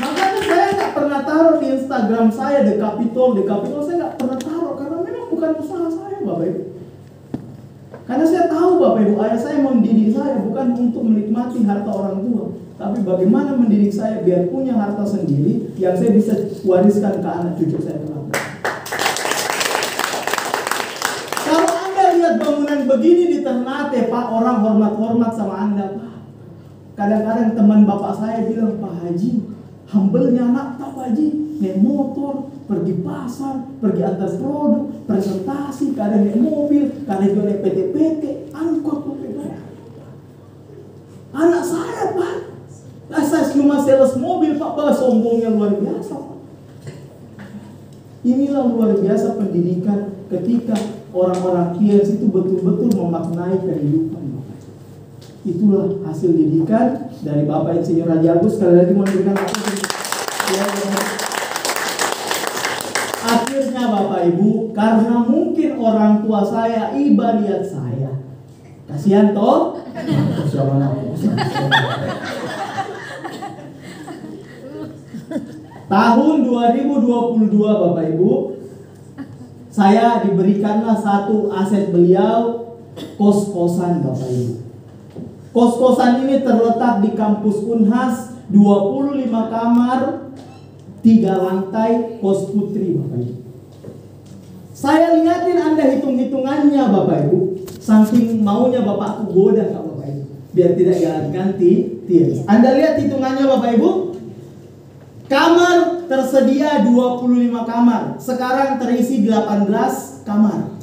Makanya saya nggak pernah taruh di Instagram saya The Capitol saya nggak pernah taruh karena memang bukan usaha saya Bapak Ibu. Karena saya tahu Bapak Ibu, ayah saya mendidik saya bukan untuk menikmati harta orang tua, tapi bagaimana mendidik saya biar punya harta sendiri yang saya bisa wariskan ke anak cucu saya kelak. Kalau Anda lihat bangunan begini di Ternate, Pak, orang hormat-hormat sama Anda, Pak. Kadang-kadang teman bapak saya bilang, Pak Haji, humble-nya anak Pak Haji, naik motor, pergi pasar, pergi antar produk, presentasi, kadang naik mobil, kadang juga naik PT-PT, angkot, anak saya Pak, saya cuma sales mobil Pak, sombongnya luar biasa Pak. Inilah luar biasa pendidikan ketika orang-orang kias itu betul-betul memaknai kehidupan Bapak. Itulah hasil didikan dari Bapak Insinyur Haji Agus. Sekali lagi mau memberikan akhirnya Bapak Ibu, karena mungkin orang tua saya iba lihat saya, kasihan toh. Tahun 2022 Bapak Ibu, saya diberikanlah satu aset beliau, kos-kosan Bapak Ibu. Kos-kosan ini terletak di kampus Unhas, 25 kamar, 3 lantai, kos putri Bapak Ibu. Saya lihatin Anda hitung-hitungannya Bapak Ibu, saking maunya Bapakku goda Bapak Ibu, biar tidak ganti tiap. Anda lihat hitungannya Bapak Ibu. Kamar tersedia 25 kamar. Sekarang terisi 18 kamar.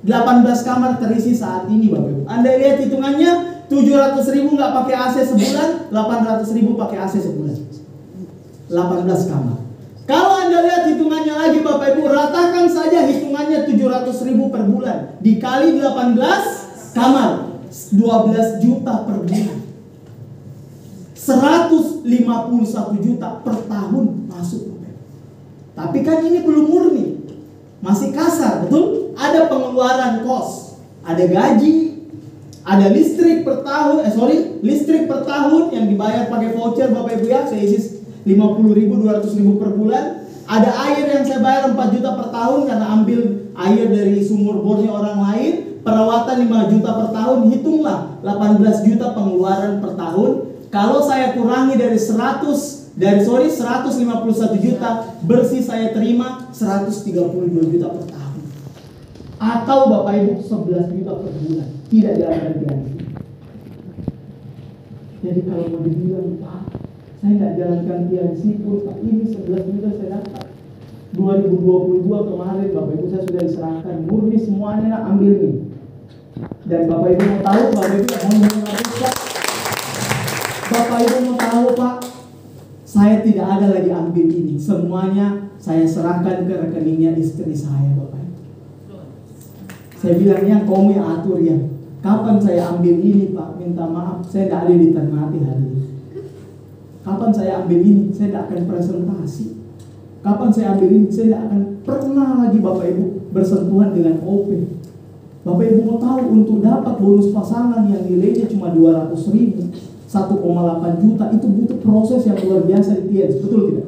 18 kamar terisi saat ini Bapak Ibu. Anda lihat hitungannya, 700.000 nggak pakai AC sebulan, 800.000 pakai AC sebulan. 18 kamar. Kalau Anda lihat hitungannya lagi Bapak Ibu, ratakan saja hitungannya 700.000 per bulan dikali 18 kamar, 12 juta per bulan. 151 juta per tahun masuk. Tapi kan ini belum murni, masih kasar, betul? Ada pengeluaran kos, ada gaji, ada listrik per tahun, listrik per tahun yang dibayar pakai voucher Bapak Ibu ya, saya isi 50.000, 200.000 per bulan. Ada air yang saya bayar 4 juta per tahun karena ambil air dari sumur bornya orang lain. Perawatan 5 juta per tahun, hitunglah 18 juta pengeluaran per tahun. Kalau saya kurangi dari 151 juta, bersih saya terima 132 juta per tahun. Atau Bapak Ibu 11 juta per bulan, tidak diangkat ganti. Jadi kalau mau dibilang, Pak, saya nggak jalankan TNC pun, Pak, ini 11 juta saya dapat. 2022 kemarin Bapak Ibu saya sudah diserahkan murni semuanya, ambil nih. Dan Bapak Ibu mau tahu, Bapak Ibu mau menghabiskan. Bapak Ibu mau tahu Pak, saya tidak ada lagi ambil ini, semuanya saya serahkan ke rekeningnya istri saya Bapak Ibu. Saya bilangnya kamu yang atur ya, kapan saya ambil ini Pak, minta maaf saya tidak ada di Ternate hari ini. Kapan saya ambil ini, saya tidak akan presentasi. Kapan saya ambil ini, saya tidak akan pernah lagi Bapak Ibu bersentuhan dengan OP. Bapak Ibu mau tahu, untuk dapat bonus pasangan yang nilainya cuma 200.000, 1,8 juta, itu butuh proses yang luar biasa di TNC, betul tidak?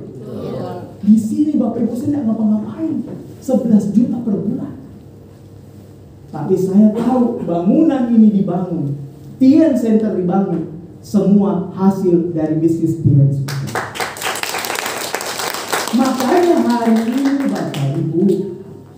Di sini Bapak Ibu saya tidak ngapa-ngapain, 11 juta per bulan. Tapi saya tahu bangunan ini dibangun, TN Center dibangun, semua hasil dari bisnis TNC. Makanya hari ini Bapak Ibu,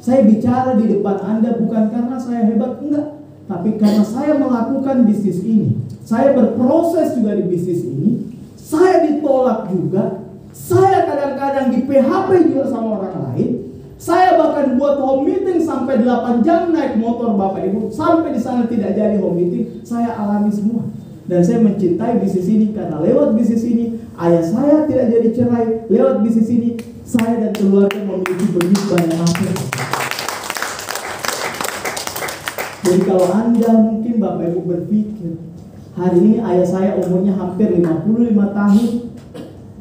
saya bicara di depan Anda bukan karena saya hebat, enggak. Tapi karena saya melakukan bisnis ini, saya berproses juga di bisnis ini, saya ditolak juga, saya kadang-kadang di PHP juga sama orang lain, Saya bahkan buat home meeting sampai 8 jam naik motor Bapak Ibu. Sampai di sana tidak jadi home meeting, saya alami semua. Dan saya mencintai bisnis ini karena lewat bisnis ini ayah saya tidak jadi cerai. Lewat bisnis ini saya dan keluarga memiliki begitu banyak hasil. Jadi kalau Anda mungkin Bapak Ibu berpikir, hari ini ayah saya umurnya hampir 55 tahun.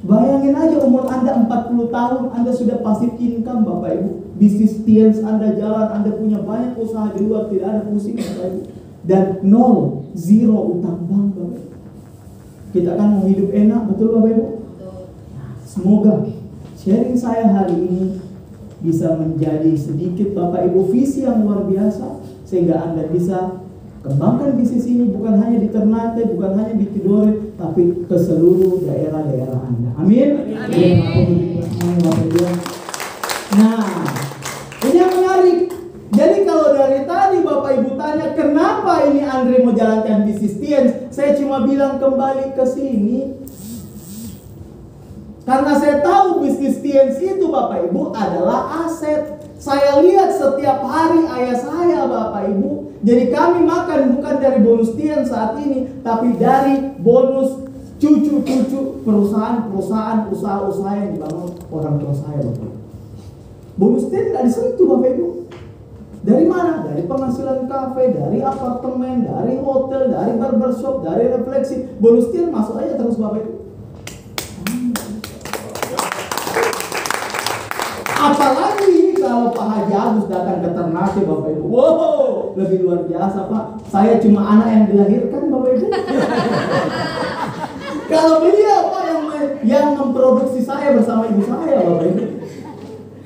Bayangin aja umur Anda 40 tahun, Anda sudah passive income Bapak Ibu. Bisnis Tiens Anda jalan, Anda punya banyak usaha di luar, tidak ada pusing Bapak Ibu. Dan zero utang bank Bapak Ibu. Kita kan mau hidup enak, betul Bapak Ibu? Semoga sharing saya hari ini bisa menjadi sedikit Bapak Ibu visi yang luar biasa, sehingga Anda bisa kembangkan bisnis ini bukan hanya di Ternate, bukan hanya di Tidore, tapi ke seluruh daerah-daerah Anda. Amin. Amin. Nah, ini yang menarik. Jadi kalau dari tadi Bapak Ibu tanya kenapa ini Andre mau jalankan bisnis Tiens, saya cuma bilang kembali ke sini. Karena saya tahu bisnis Tiens itu Bapak Ibu adalah aset. Saya lihat setiap hari ayah saya Bapak Ibu. Jadi kami makan bukan dari bonus Tiens saat ini, tapi dari bonus cucu-cucu perusahaan-perusahaan, usaha-usaha yang dibangun orang tua saya Bapak Ibu. Bonus Tiens tidak disentuh Bapak Ibu. Dari mana? Dari penghasilan kafe, dari apartemen, dari hotel, dari barbershop, dari refleksi. Bonus Tiens masuk aja terus Bapak Ibu. Apalagi kalau Pak Haji Agus datang ke Ternate Bapak Ibu. Wow, lebih luar biasa Pak. Saya cuma anak yang dilahirkan Bapak Ibu. Kalau beliau Pak yang memproduksi saya bersama ibu saya Bapak Ibu.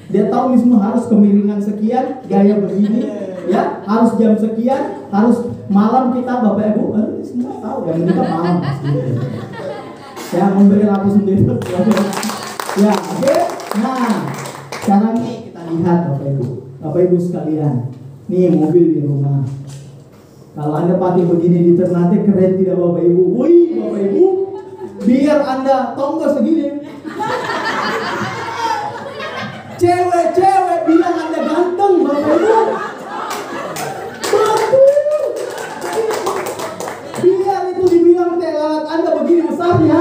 Dia tahu ini semua harus kemiringan sekian, gaya begini, ya harus jam sekian, harus malam kita Bapak Ibu. Semua tahu yang kita malam pasti. Saya memberi laku sendiri. Ya, oke. Nah, sekarang nih kita lihat Bapak Ibu sekalian. Nih mobil di rumah. Kalau Anda pakai begini di Ternate keren tidak Bapak Ibu? Wih Bapak Ibu, biar Anda tonggol segini. Cewek-cewek bilang Anda ganteng Bapak Ibu. Biar itu dibilang lalat Anda begini besarnya.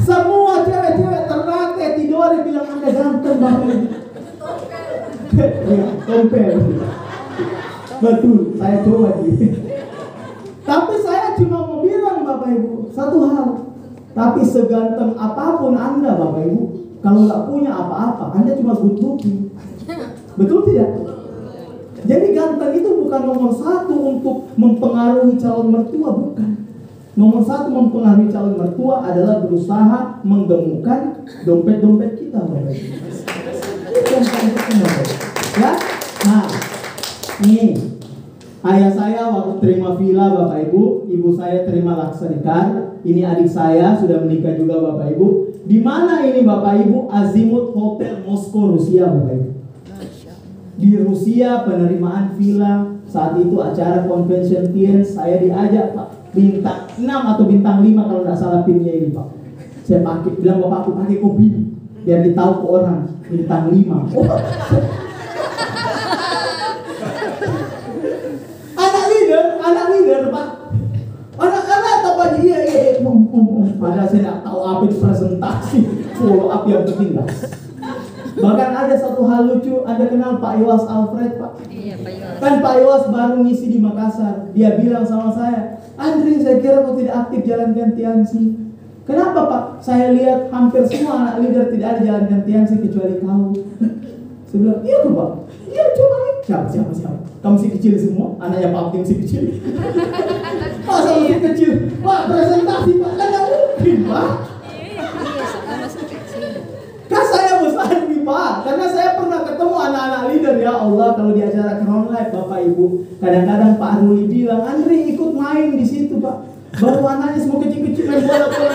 Semua cewek-cewek Ternate Tidore bilang Anda ganteng Bapak Ibu. Ya, compare. Betul, saya coba gitu. Tapi saya cuma mau bilang Bapak Ibu satu hal. Tapi seganteng apapun Anda Bapak Ibu, kalau nggak punya apa-apa, Anda cuma good looking. Betul tidak? Jadi ganteng itu bukan nomor satu untuk mempengaruhi calon mertua, bukan. Nomor satu mempengaruhi calon mertua adalah berusaha menggemukkan dompet-dompet kita Bapak Ibu. Ya, nah, ini ayah saya waktu terima villa Bapak Ibu, ibu saya terima Laksarikar. Ini adik saya sudah menikah juga Bapak Ibu. Di mana ini Bapak Ibu? Azimut Hotel Moskow Rusia Bapak Ibu. Di Rusia penerimaan villa saat itu acara convention Tiens, saya diajak Pak bintang 6 atau bintang 5 kalau nggak salah pinnya ini Pak. Saya pakai, bilang Bapak aku pakai kopi biar ditahu ke orang bintang 5. Oh, anak leader Pak. Anak-anak apa aja iya. Padahal saya nggak tahu apa itu presentasi, follow up yang penting lah. Bahkan ada satu hal lucu, Anda kenal Pak Yowas Alfred Pak? Iya Pak Yowas. Kan Pak Yowas baru ngisi di Makassar. Dia bilang sama saya, Andri saya kira kau tidak aktif jalankan Tiansi. Kenapa Pak? Saya lihat hampir semua anak leader tidak ada jalankan Tiansi kecuali kau. Saya bilang, iya kok Pak? Iya coba nih. Siapa? Kamu si kecil semua, anaknya Pak Tim si kecil. Masa masih kecil? Pak presentasi Pak, kan gak mungkin Pak. Kan saya besar nih Pak, karena saya pernah ketemu anak-anak leader. Ya Allah, kalau di acara Crown Life Bapak Ibu, kadang-kadang Pak Ruli bilang, Andri ikut main di situ Pak. Baru anaknya semua kecil-kecil main bola-bola.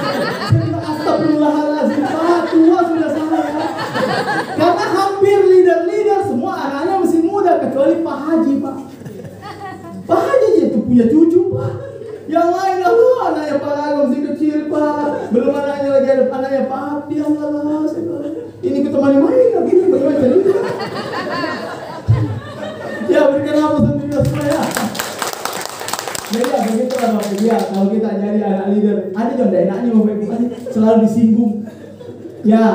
Astagfirullahaladzim Pak, tua sudah saya. Karena hampir leader-leader semua anaknya masih muda kecuali Pak Haji Pak. Pak Haji itu punya cucu Pak. Yang lain anaknya Pak Agung masih kecil Pak. Belum anaknya lagi ada anaknya Pak Abdi Allah. Ini ketemani main lagi ini bagaimana jadi? Ya berikan apa sendiri saya. Jadi ya begitulah Bapak Ibu ya. Kalau kita jadi anak leader, ada juga tidak enaknya Bapak Ibu, selalu disinggung. Ya,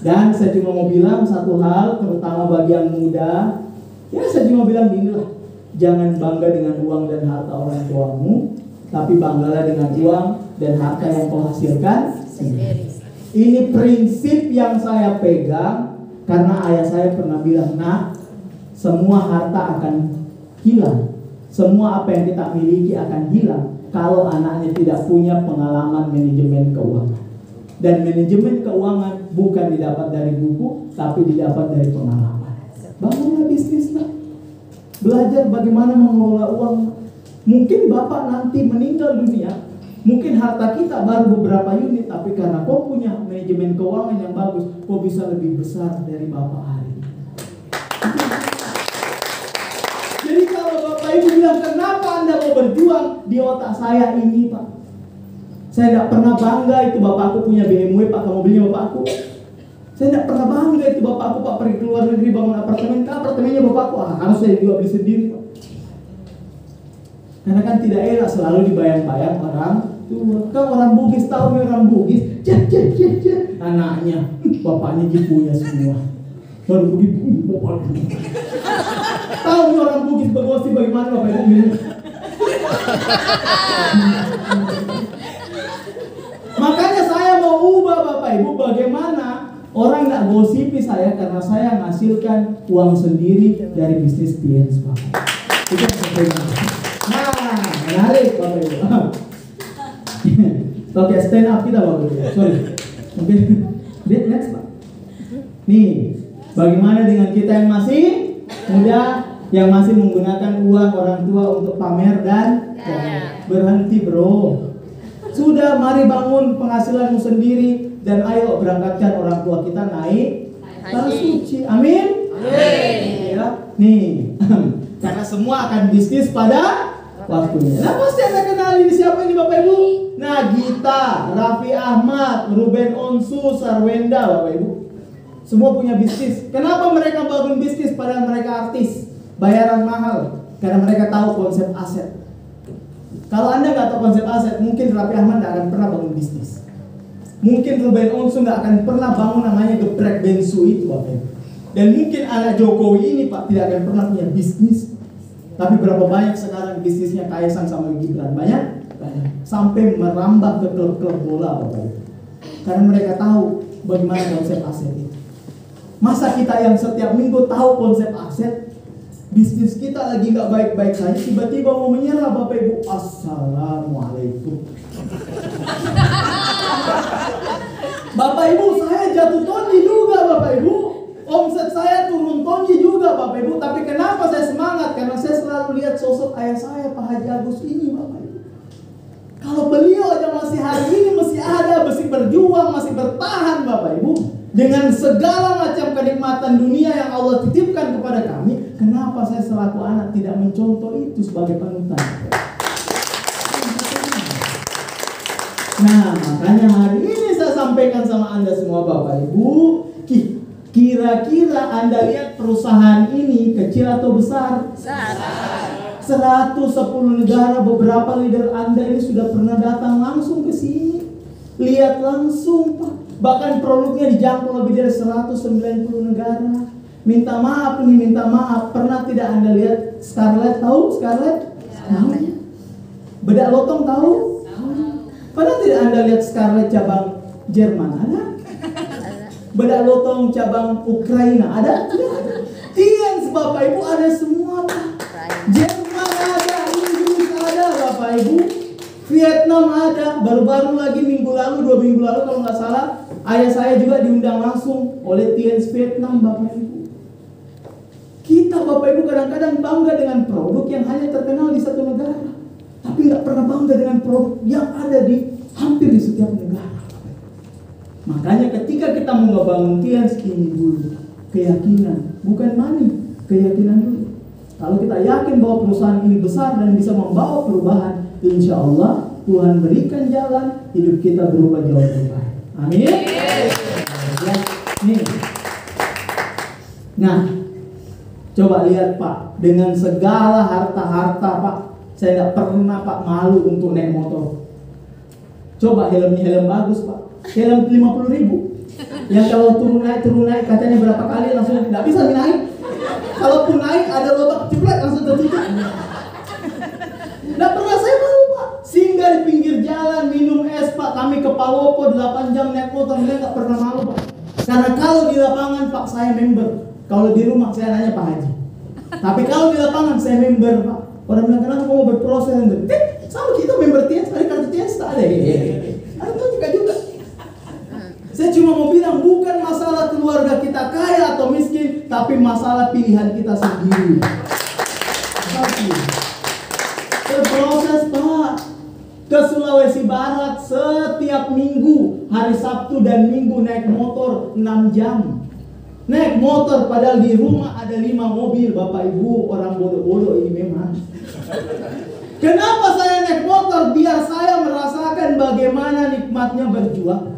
dan saya cuma mau bilang satu hal, terutama bagi yang muda. Ya saya cuma bilang gini lah, jangan bangga dengan uang dan harta orang tuamu, tapi banggalah dengan uang dan harta yang kau hasilkan sendiri. Ini prinsip yang saya pegang karena ayah saya pernah bilang, nah, semua harta akan hilang, semua apa yang kita miliki akan hilang kalau anaknya tidak punya pengalaman manajemen keuangan. Dan manajemen keuangan bukan didapat dari buku, tapi didapat dari pengalaman. Bangunlah bisnislah, belajar bagaimana mengelola uang. Mungkin Bapak nanti meninggal dunia, mungkin harta kita baru beberapa unit, tapi karena kau punya manajemen keuangan yang bagus, kau bisa lebih besar dari Bapak hari ini. Jadi kalau Bapak Ibu bilang, kenapa Anda mau berjuang? Di otak saya ini Pak, saya tidak pernah bangga itu bapakku punya BMW Pak, mobilnya bapakku. Saya tidak pernah bangga itu bapakku Pak pergi ke luar negeri bangun apartemen, apartemennya bapakku, harus saya juga beli sendiri Pak. Karena kan tidak enak selalu dibayang-bayang orang tua. Kan orang Bugis tahu nih orang Bugis, anaknya, bapaknya punya semua. Baru begitu bapaknya. Tahu nih orang Bugis bergosip bagaimana Bapak Ibu. Makanya saya mau ubah Bapak Ibu, bagaimana orang nggak gosipi saya karena saya menghasilkan uang sendiri dari bisnis Tiens Bapak. Itu yang saya pegang. Nah, menarik Bapak Ibu. Oke, stand up kita Bapak Ibu. Sorry. Mungkin next Pak. Nih, bagaimana dengan kita yang masih muda, yang masih menggunakan uang orang tua untuk pamer dan berhenti bro. Sudah, mari bangun penghasilanmu sendiri dan ayo berangkatkan orang tua kita naik tanah suci. Amin. Amin. Ya, nih. Karena semua akan bisnis pada waktunya. Nah, pasti Anda kenal ini siapa ini Bapak Ibu? Nah, Gita, Raffi Ahmad, Ruben Onsu, Sarwenda Bapak Ibu. Semua punya bisnis. Kenapa mereka bangun bisnis padahal mereka artis? Bayaran mahal karena mereka tahu konsep aset. Kalau Anda nggak tahu konsep aset, mungkin Raffi Ahmad nggak akan pernah bangun bisnis. Mungkin Ruben Onsu nggak akan pernah bangun namanya geprek bensu itu Bapak Ibu. Dan mungkin anak Jokowi ini Pak tidak akan pernah punya bisnis. Tapi berapa banyak sekarang bisnisnya Kaisang sama Gibran? Banyak. Sampai merambah ke klub-klub bola Bapak Ibu. Karena mereka tahu bagaimana konsep aset itu. Masa kita yang setiap minggu tahu konsep aset, bisnis kita lagi nggak baik-baik saja, tiba-tiba mau menyerah Bapak Ibu. Assalamualaikum. Bapak Ibu, saya jatuh tonji juga Bapak Ibu. Omset saya turun tonji juga Bapak Ibu. Tapi kenapa saya semangat? Karena saya selalu lihat sosok ayah saya Pak Haji Agus ini Bapak Ibu. Kalau beliau aja masih hari ini masih ada, masih berjuang, masih bertahan Bapak Ibu, dengan segala macam kenikmatan dunia yang Allah titipkan kepada kami, kenapa saya selaku anak tidak mencontoh itu sebagai panutan? Nah, makanya hari ini saya sampaikan sama Anda semua Bapak Ibu, kira-kira Anda lihat perusahaan ini kecil atau besar? Besar. 110 negara, beberapa leader Anda ini sudah pernah datang langsung ke sini. Lihat langsung Pak. Bahkan produknya dijangkau lebih dari 190 negara. Minta maaf nih, minta maaf. Pernah tidak Anda lihat Scarlett? Tahu Scarlett? Tahu. Bedak Lotong tahu? Pernah tidak Anda lihat Scarlett cabang Jerman? Ada? Bedak Lotong cabang Ukraina? Ada? Tiens Bapak Ibu ada semua Pak. Jerman ada, Inggris ada Bapak Ibu. Vietnam ada, baru-baru lagi minggu lalu, 2 minggu lalu kalau nggak salah, ayah saya juga diundang langsung oleh Tiens Vietnam Bapak Ibu. Kita Bapak Ibu kadang-kadang bangga dengan produk yang hanya terkenal di satu negara, tapi nggak pernah bangga dengan produk yang ada di hampir di setiap negara. Makanya ketika kita mau ngebangun Tiens, ini dulu keyakinan, bukan money, keyakinan dulu. Kalau kita yakin bahwa perusahaan ini besar dan bisa membawa perubahan, insya Allah Tuhan berikan jalan, hidup kita berubah jauh lebih baik. Amin. Ya. Nih. Nah, coba lihat Pak, dengan segala harta-harta Pak, saya nggak pernah Pak malu untuk naik motor. Coba helmnya helm bagus Pak, helm 50.000. Yang kalau turun naik katanya berapa kali langsung nggak bisa naik. Kalaupun naik ada lubang cepet langsung tertutup. Nggak pernah saya malu Pak. Singgah di pinggir jalan minum es Pak, kami ke Palopo 8 jam naik motor, saya nggak pernah malu Pak. Karena kalau di lapangan Pak saya member, kalau di rumah saya nanya Pak Haji. Tapi kalau di lapangan saya member Pak. Orang bilang kenapa mau berproses? Sama kita member Tiens, ada kartu Tiens tak ada. Ada tuh juga. Saya cuma mau bilang bukan masalah keluarga kita kaya atau miskin, tapi masalah pilihan kita sendiri. Tapi berproses Pak. Ke Sulawesi Barat setiap minggu, hari Sabtu dan Minggu naik motor 6 jam. Naik motor padahal di rumah ada 5 mobil. Bapak Ibu orang bodoh-bodoh ini memang. Kenapa saya naik motor? Biar saya merasakan bagaimana nikmatnya berjuang.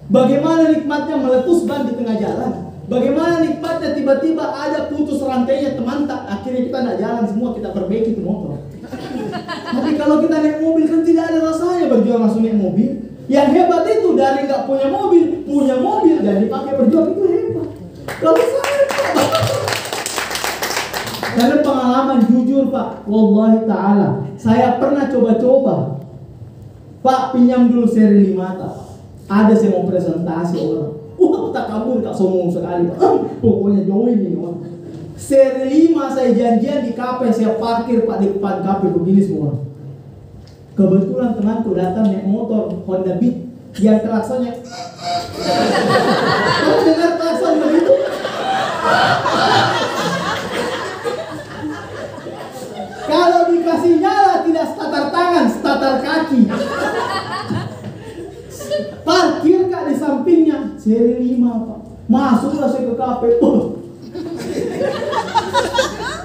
Bagaimana nikmatnya meletus ban di tengah jalan. Bagaimana nikmatnya tiba-tiba ada putus rantainya teman tak. Akhirnya kita nggak jalan semua, kita perbaiki tuh motor. Tapi kalau kita naik mobil kan tidak ada rasanya berjuang langsung naik mobil. Yang hebat itu dari nggak punya mobil dan dipakai berjuang itu hebat. Kalau saya karena pengalaman jujur Pak, wallahi ta'ala, saya pernah coba-coba Pak pinjam dulu seri 5 Pak. Ada saya mau presentasi orang. Tak kabur, tak sombong sekali Pak. Pokoknya join ini orang. Seri 5 saya janjian di kafe, saya parkir Pak di depan kafe begini semua. Kebetulan temanku datang naik motor Honda Beat yang klaksonnya. Kamu dengar klakson begitu? Kalau dikasih nyala tidak starter tangan, starter kaki. Parkir Kak di sampingnya, seri 5 Pak. Masuklah saya ke kafe.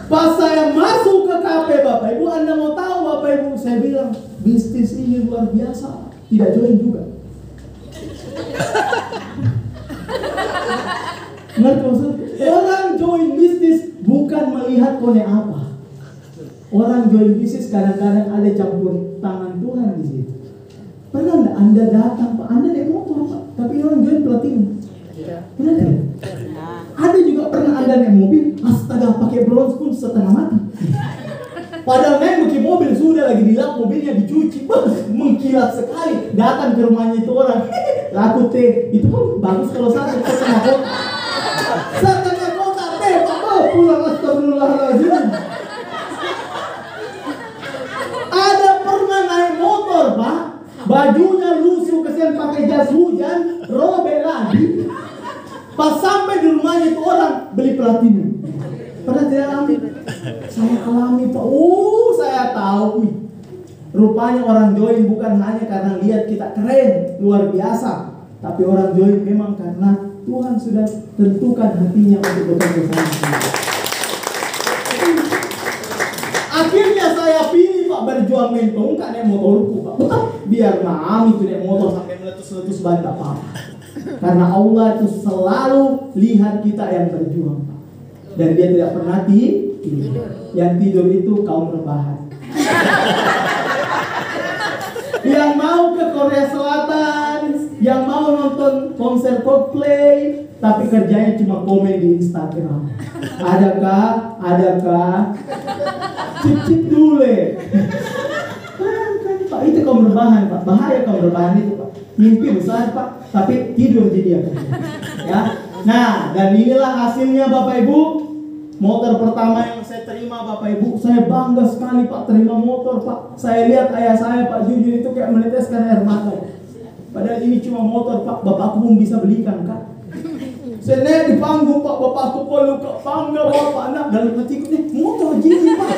Pas saya masuk ke kafe Bapak Ibu, Anda mau tahu Bapak Ibu, saya bilang bisnis ini luar biasa. Tidak join juga. Ngerti maksud? Orang join bisnis bukan melihat kone apa. Orang join bisnis kadang-kadang ada campur tangan Tuhan di situ. Pernah enggak Anda datang Pak, Anda naik motor Pak, tapi orang join platinum. Pernah enggak? Ada juga pernah Anda naik mobil, astaga pakai bronze pun setengah mati. Padahal naik pakai mobil sudah lagi dilap, mobilnya dicuci, mengkilat sekali. Datang ke rumahnya itu orang, laku teh, itu kan bagus kalau satu setengah kota. Setengah kota teh, Pak, pulang astagfirullahaladzim. Ada pernah naik motor Pak, bajunya lusuh kesian pakai jas hujan, robek lagi. Pas sampai di rumahnya itu orang beli platinum. Pernah tidak alami? Saya alami Pak. Saya tahu nih. Rupanya orang join bukan hanya karena lihat kita keren, luar biasa, tapi orang join memang karena Tuhan sudah tentukan hatinya untuk bekerja sama. Akhirnya saya pilih Pak berjuang mentong kan naik motorku Pak. Biar mami itu naik motor sampai meletus-letus ban tak apa. Karena Allah itu selalu lihat kita yang berjuang Pak. Dan dia tidak pernah tidur. Yang tidur itu kaum rebahan. Yang mau ke Korea Selatan, yang mau nonton konser Coldplay, tapi kerjanya cuma komen di Instagram. Adakah? Cip dulu. Pak, itu kaum rebahan Pak. Bahaya kaum rebahan itu Pak. Mimpi besar Pak, tapi tidur jadi apa? Ya. Nah, dan inilah hasilnya Bapak Ibu. Motor pertama yang saya terima Bapak Ibu, saya bangga sekali Pak terima motor Pak. Saya lihat ayah saya Pak jujur itu kayak meneteskan air mata. Padahal ini cuma motor Pak, bapakku pun bisa belikan Kak. Saya naik di panggung Pak, bapakku peluk Kak, bangga Bapak anak dalam hatiku nih motor gini Pak.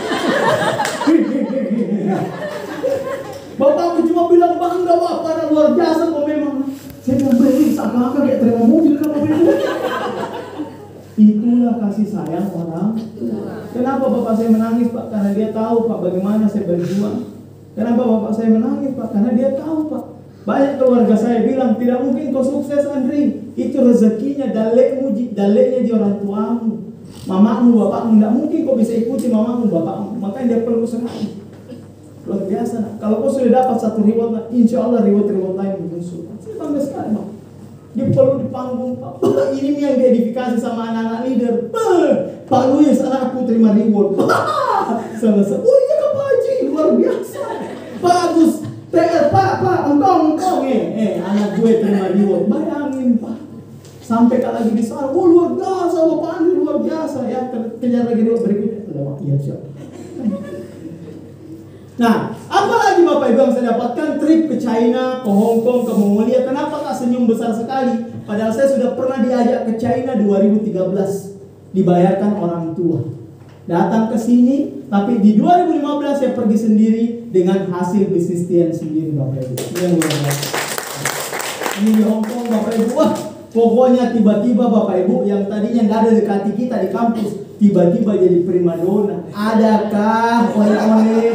Bapakku cuma bilang bangga Bapak, luar biasa kok memang. Saya bilang beli seakan-akan kayak terima mobil kan Bapak Ibu. Itulah kasih sayang orang tua. Kenapa bapak saya menangis Pak? Karena dia tahu Pak bagaimana saya berjuang. Kenapa bapak saya menangis Pak? Karena dia tahu Pak Banyak keluarga saya bilang, tidak mungkin kau sukses Andri. Itu rezekinya, daleknya di orang tuamu. Mamamu, bapakmu, tidak mungkin kau bisa ikuti mamamu, bapakmu. Makanya dia perlu semangat. Luar biasa. Nah. Kalau kau sudah dapat satu reward, insya Allah reward lain menyusul. Saya bangga sekali, Pak. Dia perlu di panggung, Pak. Ini yang diedifikasi sama anak-anak leader. Pak Luis, anakku terima reward. Selesai. Oh iya Kak Pak Haji, luar biasa. Bagus. Pak, engkau, anak gue terima reward. Bayangin, Pak. Sampai kalau lagi di sana, oh luar biasa, Bapak Andri luar biasa. Ya, kejar lagi reward berikutnya. Iya, siap. Nah, apa lagi Bapak Ibu yang saya dapatkan? Trip ke China, ke Hong Kong, ke Mongolia. Kenapa Kak senyum besar sekali? Padahal saya sudah pernah diajak ke China 2013. Dibayarkan orang tua. Datang ke sini, tapi di 2015 saya pergi sendiri dengan hasil bisnis Tian sendiri Bapak Ibu. Ini yang luar biasa. Ini di Hong Kong Bapak Ibu. Wah, pokoknya tiba-tiba Bapak Ibu yang tadinya nggak ada dekati kita di kampus, tiba-tiba jadi primadona. Adakah oleh-oleh?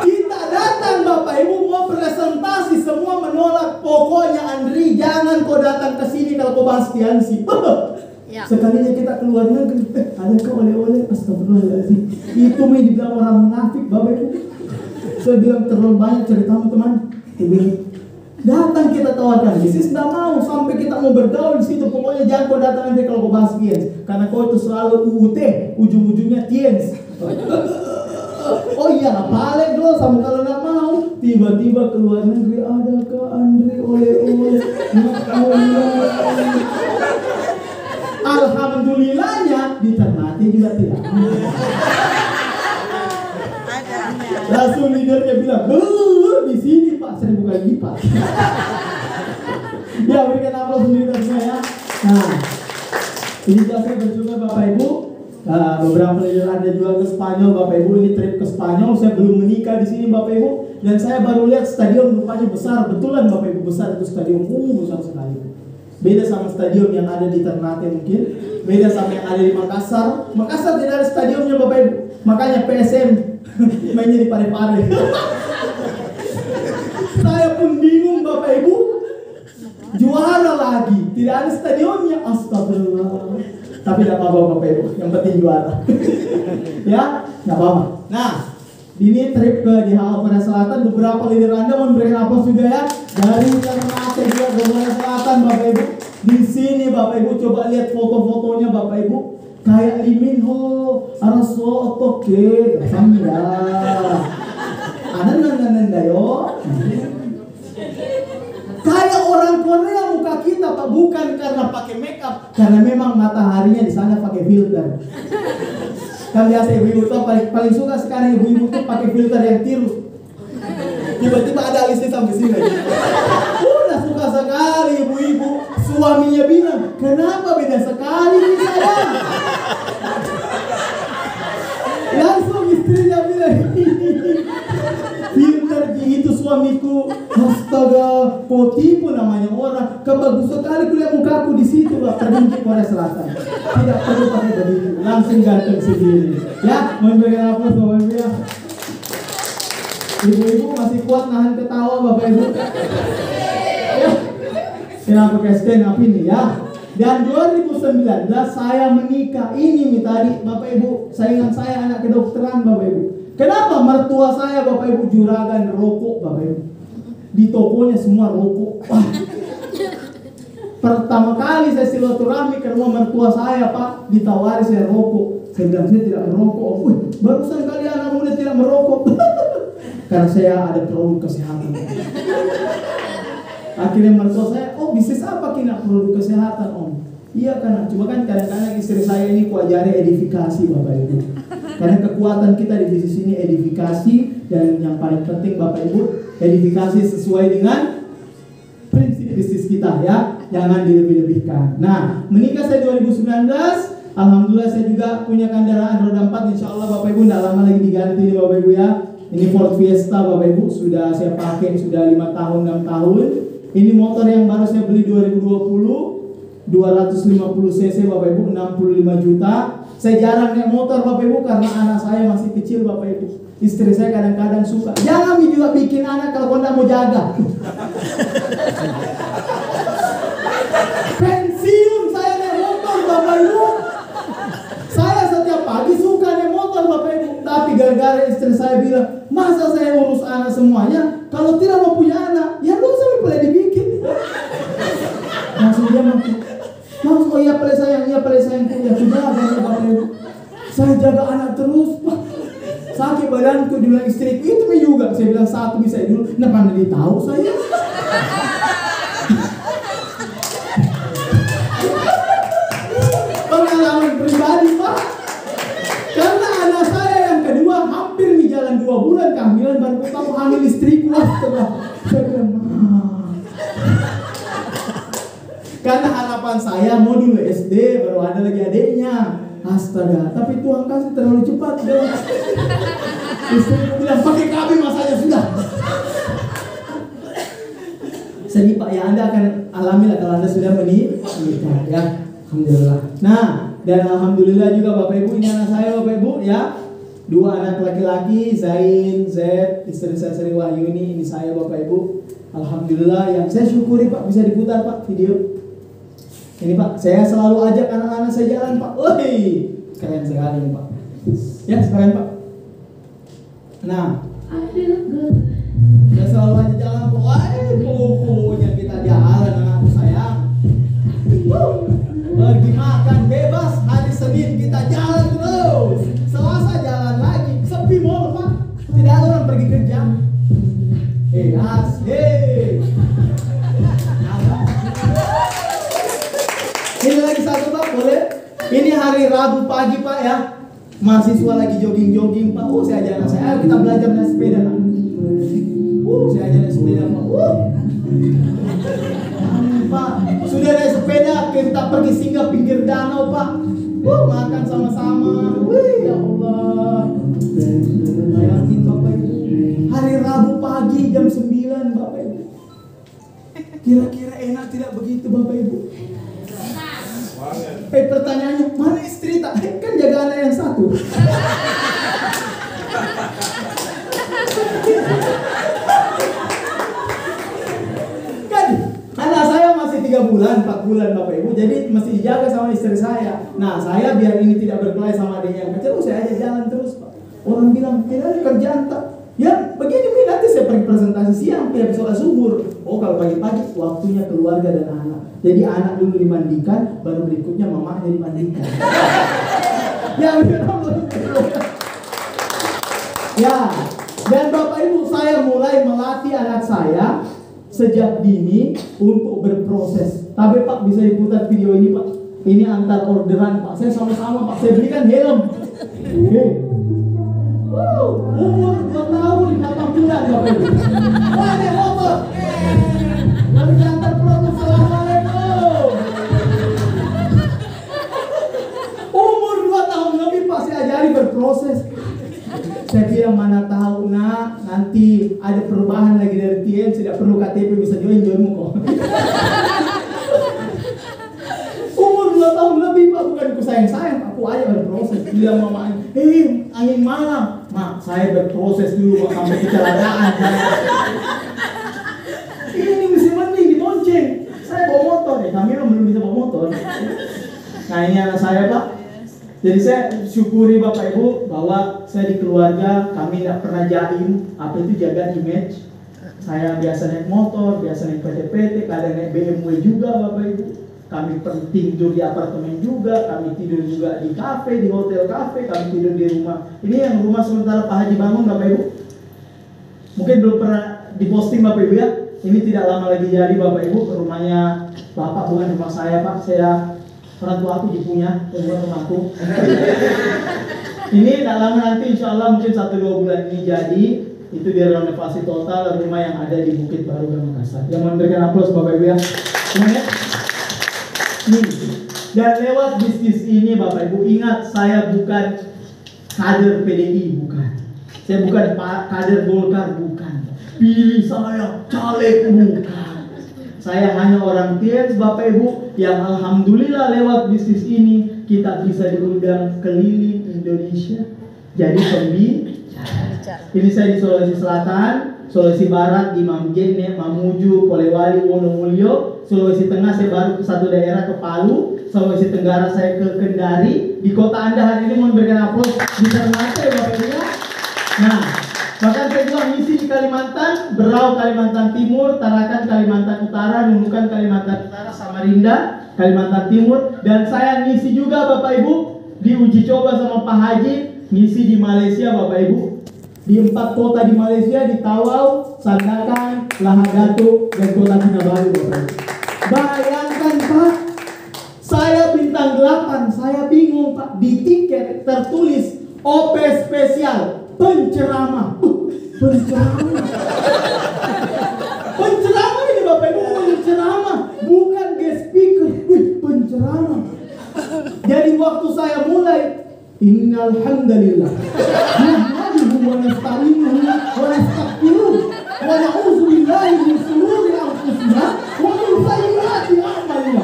Kita datang Bapak Ibu mau presentasi, semua menolak. Pokoknya Andri jangan kau datang ke sini kalau kau bahas Tiansi. Ya. Sekalinya kita keluar negeri, adakah oleh-oleh? Astagfirullahaladzim. Itu yang dibilang orang munafik Bapak Ibu. Saya bilang terlalu banyak ceritamu teman. Datang kita tawarkan bisnis, tidak mau. Sampai kita mau bergaul di situ. Pokoknya jangan kau datang nanti kalau kau bahas Tiens, karena kau itu selalu UUT, ujung-ujungnya Tiens. Oh iya, balik dong sama kalau nggak mau. Tiba-tiba keluar negeri, adakah Andri oleh-oleh? Alhamdulillahnya di Ternate juga tidak. Langsung leadernya bilang, di sini Pak, saya bukan lipat. Ya, berikan aplaus leader saya. Nah, ini saya bersyukur Bapak Ibu. Beberapa leader ada juga ke Spanyol Bapak Ibu. Ini trip ke Spanyol. Saya belum menikah di sini Bapak Ibu. Dan saya baru lihat stadion rupanya besar. Betulan Bapak Ibu, besar itu stadion. Besar sekali. Beda sama stadion yang ada di Ternate mungkin. Beda sama yang ada di Makassar. Makassar tidak ada stadionnya Bapak Ibu. Makanya PSM mainnya di Pare-Pare. Saya pun bingung Bapak Ibu. Juara lagi, tidak ada stadionnya. Astagfirullah. Tapi tidak apa-apa Bapak Ibu, yang penting juara. Ya, tidak apa-apa. Nah, ini trip ke DHA Korea Selatan. Beberapa leader Anda mau memberikan aplaus juga ya. Dari Ternate juga ke Korea Selatan Bapak Ibu. Di sini Bapak Ibu coba lihat foto-fotonya Bapak Ibu. Kayak Lee Min Ho, Araso Otoke, Samya. Ada nanda yo. Kayak orang Korea muka kita Pak, bukan karena pakai makeup, karena memang mataharinya di sana pakai filter. Kan biasa ibu-ibu tuh paling suka sekarang ibu-ibu tuh pakai filter yang tirus. Tiba-tiba ada alisnya sampai sini. Udah suka sekali ibu-ibu. Suaminya bilang, kenapa beda sekali nih sayang? Langsung istrinya bilang, filter itu suamiku. Astaga, kok tipu namanya orang. Kebagus sekali kuliah mukaku di situ Pak, terjungkit Korea Selatan. Tidak perlu pakai begitu, langsung ganteng sendiri. Ya, memberikan aplaus Bapak Ibu ya. Ibu-ibu masih kuat nahan ketawa Bapak Ibu. Ya. Kenapa casting apa ini ya? Dan 2019 saya menikah. Ini tadi Bapak Ibu, saingan saya anak kedokteran Bapak Ibu. Kenapa? Mertua saya Bapak Ibu juragan rokok Bapak Ibu. Di tokonya semua rokok. Wah. Pertama kali saya silaturahmi ke rumah mertua saya Pak, ditawari saya rokok. Saya bilang saya tidak merokok. Wih, barusan kali anak muda tidak merokok. Karena saya ada produk kesehatan. Akhirnya mertua saya, oh bisnis apa kina produk kesehatan Om? Iya kan, cuma kan kadang-kadang istri saya ini kuajari edifikasi Bapak Ibu. Karena kekuatan kita di bisnis ini edifikasi, dan yang paling penting Bapak Ibu, edifikasi sesuai dengan prinsip bisnis kita ya, jangan dilebih-lebihkan. Nah, menikah saya 2019, alhamdulillah saya juga punya kendaraan roda 4, insya Allah Bapak Ibu tidak lama lagi diganti nih Bapak Ibu ya. Ini Ford Fiesta Bapak Ibu, sudah saya pakai sudah 5 tahun 6 tahun. Ini motor yang baru saya beli 2020, 250 cc Bapak Ibu, 65 juta. Saya jarang naik motor Bapak Ibu karena anak saya masih kecil Bapak Ibu. Istri saya kadang-kadang suka, jangan juga bikin anak kalau Anda mau jaga. Pensiun saya naik motor Bapak Ibu. Saya setiap pagi suka naik motor Bapak Ibu. Tapi gara-gara istri saya bilang, masa saya urus anak semuanya? Kalau tidak mau punya anak, ya lu usah boleh dibikin. Langsung dia makin, langsung, oh iya pilih sayang punya. Sudah Bapak Ibu. Saya jaga anak terus. Sakit badanku, dibilang istriku itu juga. Saya bilang satu bisa dulu. Nah mana dia tahu saya? Pengalaman pribadi Pak. Karena anak saya yang kedua hampir di jalan 2 bulan kehamilan baru tahu hamil istriku. Saya bilang, karena harapan saya mau dulu SD baru ada lagi adiknya. Astaga, tapi Tuhan kasih terlalu cepat dong. Istriku bilang pakai KB masanya sudah. Sedih Pak, ya Anda akan alami lah kalau Anda sudah menikah ya. Alhamdulillah. Nah, dan alhamdulillah juga Bapak Ibu, ini anak saya Bapak Ibu ya. 2 anak laki-laki, Zain, Z, istri saya Sri Wahyuni, ini saya Bapak Ibu. Alhamdulillah yang saya syukuri Pak, bisa diputar Pak video. Ini Pak, saya selalu ajak anak-anak saya jalan Pak. Woi, keren sekali Pak. Ya, sekalian Pak. Nah, saya selalu ajak jalan Pak. Pokoknya kita jalan anakku sayang. Pergi makan bebas, hari Senin kita jalan terus. Selasa jalan lagi, sepi mall Pak. Tidak ada orang pergi kerja. Ini lagi satu Pak, boleh? Ini hari Rabu pagi Pak ya. Mahasiswa lagi jogging-jogging Pak. Saya ajak anak saya, ayo kita belajar naik sepeda Pak. Saya ajak naik sepeda Pak. Pak, sudah naik sepeda, kita pergi singgah pinggir danau Pak. Makan sama-sama. Wih, ya Allah. Bayangin Bapak Ibu. Hari Rabu pagi jam 9 Bapak Ibu. Kira-kira enak tidak begitu Bapak Ibu? Pertanyaannya, mana istri tak? Kan jaga anak yang satu. Kan anak saya masih 3 bulan, 4 bulan Bapak Ibu. Jadi masih dijaga sama istri saya. Nah saya biar ini tidak berkelahi sama adiknya yang kecil, saya aja jalan terus Pak. Orang bilang, kira kerjaan tak? Ya begini nanti saya pergi presentasi siang, tidak sholat zuhur. Oh kalau pagi-pagi waktunya keluarga dan anak. Jadi anak dulu dimandikan, baru berikutnya mamanya dimandikan. Ya ya, dan Bapak Ibu saya mulai melatih anak saya sejak dini untuk berproses. Tapi Pak bisa diputar video ini Pak. Ini antar orderan Pak. Saya sama-sama Pak. Saya belikan helm. Umur 2 tahun 8 bulan Bapak Ibu. Wah ini motor. Lalu diantar pulang. Assalamualaikum. Umur 2 tahun lebih Pak saya ajari berproses. Saya bilang mana tahu nak, nanti ada perubahan lagi dari TN, tidak perlu KTP bisa join-joinmu kok. Umur 2 tahun lebih Pak, bukan ku sayang-sayang, aku aja berproses. Dia mamanya, angin malam. Mak, saya berproses dulu Pak, sampai kecelakaan saya. Ini mesti mending dibonceng. Saya bawa motor ya, kami belum bisa bawa motor. Nah ini anak saya Pak. Jadi saya syukuri Bapak Ibu bahwa saya di keluarga kami tidak pernah jaim, apa itu jaga image. Saya biasa naik motor, biasa naik PT-PT, kadang naik BMW juga Bapak Ibu. Kami tidur di apartemen juga, kami tidur juga di kafe, di hotel kafe, kami tidur di rumah. Ini yang rumah sementara Pak Haji bangun Bapak Ibu. Mungkin belum pernah diposting Bapak Ibu ya. Ini tidak lama lagi jadi Bapak Ibu, rumahnya Bapak bukan rumah saya Pak. Saya orang tua aku dipunya, bukan rumahku. Ini tak lama nanti insya Allah mungkin 1-2 bulan ini jadi. Itu direnovasi total rumah yang ada di Bukit Baru Makassar. Yang memberikan aplaus Bapak Ibu ya. Semuanya. Nih. Dan lewat bisnis ini Bapak Ibu ingat saya bukan kader PDI bukan. Saya bukan kader Golkar bukan. Pilih saya caleg bukan. Saya hanya orang Tiens Bapak Ibu yang alhamdulillah lewat bisnis ini kita bisa diundang keliling Indonesia jadi pembicara. Ini saya di Sulawesi Selatan, Sulawesi Barat di Mamjene, Mamuju, Polewali, Wonomulyo. Sulawesi Tengah saya baru ke satu daerah ke Palu. Sulawesi Tenggara saya ke Kendari. Di kota Anda hari ini memberikan aplaus di Ternate ya Bapak Ibu. Nah, bahkan saya juga misi di Kalimantan, Berau Kalimantan Timur, Tarakan Kalimantan Utara, Nunukan Kalimantan Utara, Samarinda Kalimantan Timur, dan saya ngisi juga Bapak Ibu di uji coba sama Pak Haji, ngisi di Malaysia Bapak Ibu, di 4 kota di Malaysia, di Tawau, Sandakan, Lahadatu, dan Kota Kinabalu Bapak Ibu. Bayangkan Pak, saya bintang 8, saya bingung Pak, di tiket tertulis OP spesial penceramah. Penceramah. Penceramah ini Bapak Ibu, penceramah, bukan guest speaker. Penceramah. Jadi waktu saya mulai, innal hamdalillah nahmaduhu wa nasta'inuhu wa nastaghfiruh wa na'udzu billahi min shururi anfusina wa min sayyiati a'malina.